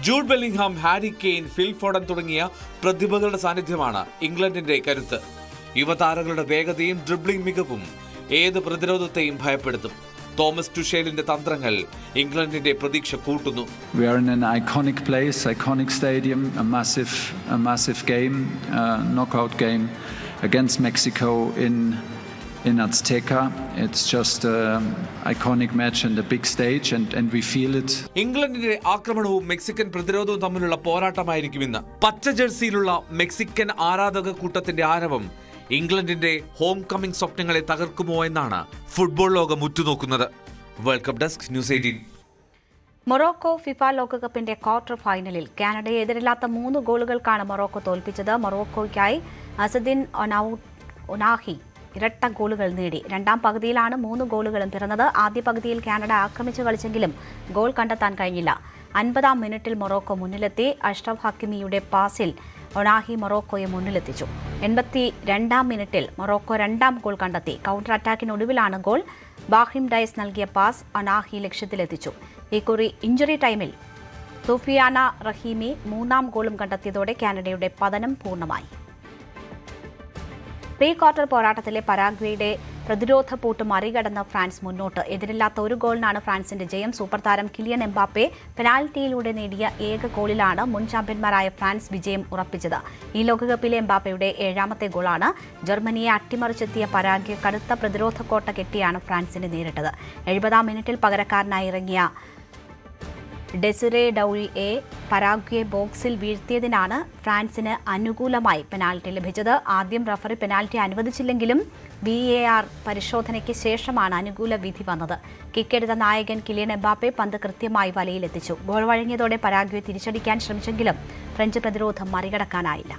Jude Bellingham, Harry Kane, Phil Foden തുടങ്ങിയ പ്രതിഭകളുടെ സാന്നിധ്യമാണ് ഇംഗ്ലണ്ടിന്റെ കരുത്ത്. യുവതാരങ്ങളുടെ വേഗതയും ഡ്രിബ്ലിംഗ് മികവും ഏത് പ്രതിരോധത്തെയും ഭയപ്പെടുത്തും. തോമസ് ടുഷേലിന്റെ തന്ത്രങ്ങൾ ഇംഗ്ലണ്ടിന്റെ പ്രതീക്ഷ കൂട്ടുന്നു. We are in an iconic place, iconic stadium, a massive game, knockout game against Mexico in Azteca. It's just an iconic match and a big stage, and we feel it. ഇംഗ്ലണ്ടിന്റെ ആക്രമണവും Mexican പ്രതിരോധവും തമ്മിലുള്ള പോരാട്ടമായിരിക്കും ഇന്ന്. പച്ച ജേഴ്സിയിലുള്ള Mexican ആരാധക കൂട്ടത്തിന്റെ ആരവം ഇംഗ്ലണ്ടിന്റെ home coming സ്വപ്നങ്ങളെ തകർക്കുമോ എന്നാണ് ഫുട്ബോൾ ലോകം ഉറ്റുനോക്കുന്നത്. World cup desk, news 18. Morocco FIFA ലോകകപ്പിന്റെ ക്വാർട്ടർ ഫൈനലിൽ കാനഡയെ എതിരില്ലാത്ത 3 ഗോളുകൾക്കാണ് മൊറോക്കോ തോൽപ്പിച്ചത്. മൊറോക്കോയ്ക്കായി അസദിൻ ഒനാഹി ഇരട്ട ഗോളുകൾ നേടി. രണ്ടാം പകുതിയിലാണ് 3 ഗോളുകളും പിറന്നത്. ആദ്യ പകുതിയിൽ കാനഡ ആക്രമിച്ചു കളിച്ചെങ്കിലും ഗോൾ കണ്ടെത്താൻ കഴിഞ്ഞില്ല. 50-ാം മിനിറ്റിൽ മൊറോക്കോ മുന്നിലെത്തി. അഷ്റഫ് ഹക്കിമിയുടെ പാസിൽ ഒനാഹി മൊറോക്കോയെ മുന്നിലെത്തിച്ചു. 82-ാം മിനിറ്റിൽ മൊറോക്കോ 2ാം ഗോൾ കണ്ടെത്തി. കൗണ്ടർ അറ്റാക്കിനൊടുവിലാണ് ഗോൾ. ബാഹിം ഡയസ് നൽകിയ പാസ് ഒനാഹി ലക്ഷ്യത്തിലെത്തിച്ചു. ഇക്കുറി ഇഞ്ചുറി ടൈമിൽ സൂഫിയാന റഹീമി 3ാം ഗോളും കണ്ടെത്തിയതോടെ കാനഡയുടെ പതനം പൂർണ്ണമായി. പ്രീ ക്വാർട്ടർ പോരാട്ടത്തിലെ പരാഗ്വേയുടെ പ്രതിരോധ പൂട്ട് മറികടന്ന് ഫ്രാൻസ് മുന്നോട്ട്. എതിരില്ലാത്ത ഒരു ഗോളിനാണ് ഫ്രാൻസിന്റെ ജയം. സൂപ്പർ താരം കിലിയൻ എംബാപ്പെ പെനാൽറ്റിയിലൂടെ നേടിയ ഏക ഗോളിലാണ് മുൻ ചാമ്പ്യന്മാരായ ഫ്രാൻസ് വിജയം ഉറപ്പിച്ചത്. ഈ ലോകകപ്പിലെ എംബാപ്പയുടെ 7ാമത്തെ ഗോളാണ്. ജർമ്മനിയെ അട്ടിമറിച്ചെത്തിയ പരാഗ്വെ കടുത്ത പ്രതിരോധ കോട്ട കെട്ടിയാണ് ഫ്രാൻസിനെ നേരിട്ടത്. 70ാം മിനിറ്റിൽ പകരക്കാരനായി ഇറങ്ങിയ ഡെസിറെ ഡൌറിയെ പരാഗ്വെ ബോക്സിൽ വീഴ്ത്തിയതിനാണ് ഫ്രാൻസിന് അനുകൂലമായി പെനാൽറ്റി ലഭിച്ചത്. ആദ്യം റഫറി പെനാൽറ്റി അനുവദിച്ചില്ലെങ്കിലും VAR പരിശോധനയ്ക്ക് ശേഷമാണ് അനുകൂല വിധി വന്നത്. കിക്കെടുത്ത നായകൻ കിലിയൻ എംബാപ്പെ പന്ത് കൃത്യമായി വലയിലെത്തിച്ചു. ഗോൾ വഴങ്ങിയതോടെ പരാഗ്വെ തിരിച്ചടിക്കാൻ ശ്രമിച്ചെങ്കിലും ഫ്രഞ്ച് പ്രതിരോധം മറികടക്കാനായില്ല.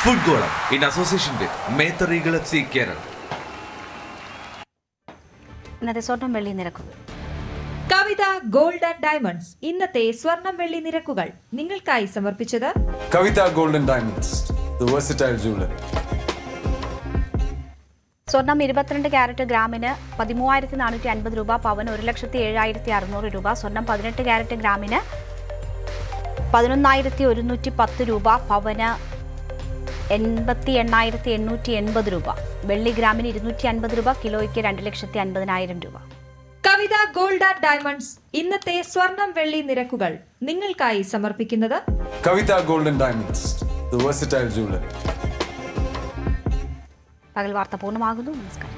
ഫുട്ഗോളം in association with Methar eagle FC Kerala. ഇന്നത്തെ സ്വർണം വെള്ളി നിരക്കുകൾ. കവിത ഗോൾഡ് ആൻഡ് ഡയമണ്ട്സ് ഇന്നത്തെ സ്വർണം വെള്ളി നിരക്കുകൾ നിങ്ങൾക്കായി സമർപ്പിച്ചത് Kavitha gold and diamonds, the versatile jewellery. സ്വർണം 22 ക്യാരറ്റ് ഗ്രാമിന് 13,450 രൂപ, പവന് 1,07,600 രൂപ. സ്വർണം 18 ക്യാരറ്റ് ഗ്രാമിന് 11,110 രൂപ, പവന് 88,880 രൂപ. വെള്ളി ഗ്രാമിന് 250 രൂപ, കിലോയ്ക്ക് 2,50,000 രൂപ. കവിത ഗോൾഡ് ആൻഡ് ഡയമണ്ട്സ് ഇന്നത്തെ സ്വർണം വെള്ളി നിരക്കുകൾ നിങ്ങൾക്കായി സമർപ്പിക്കുന്നത് Kavitha gold and diamonds, the versatile jewellery. പകൽ വാർത്ത പൂർണ്ണമാകുന്നു. നമസ്കാരം.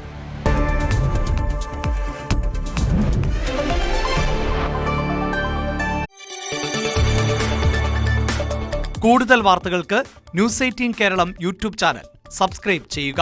കൂടുതൽ വാർത്തകൾക്ക് news 18 Keralam YouTube channel subscribe ചെയ്യുക.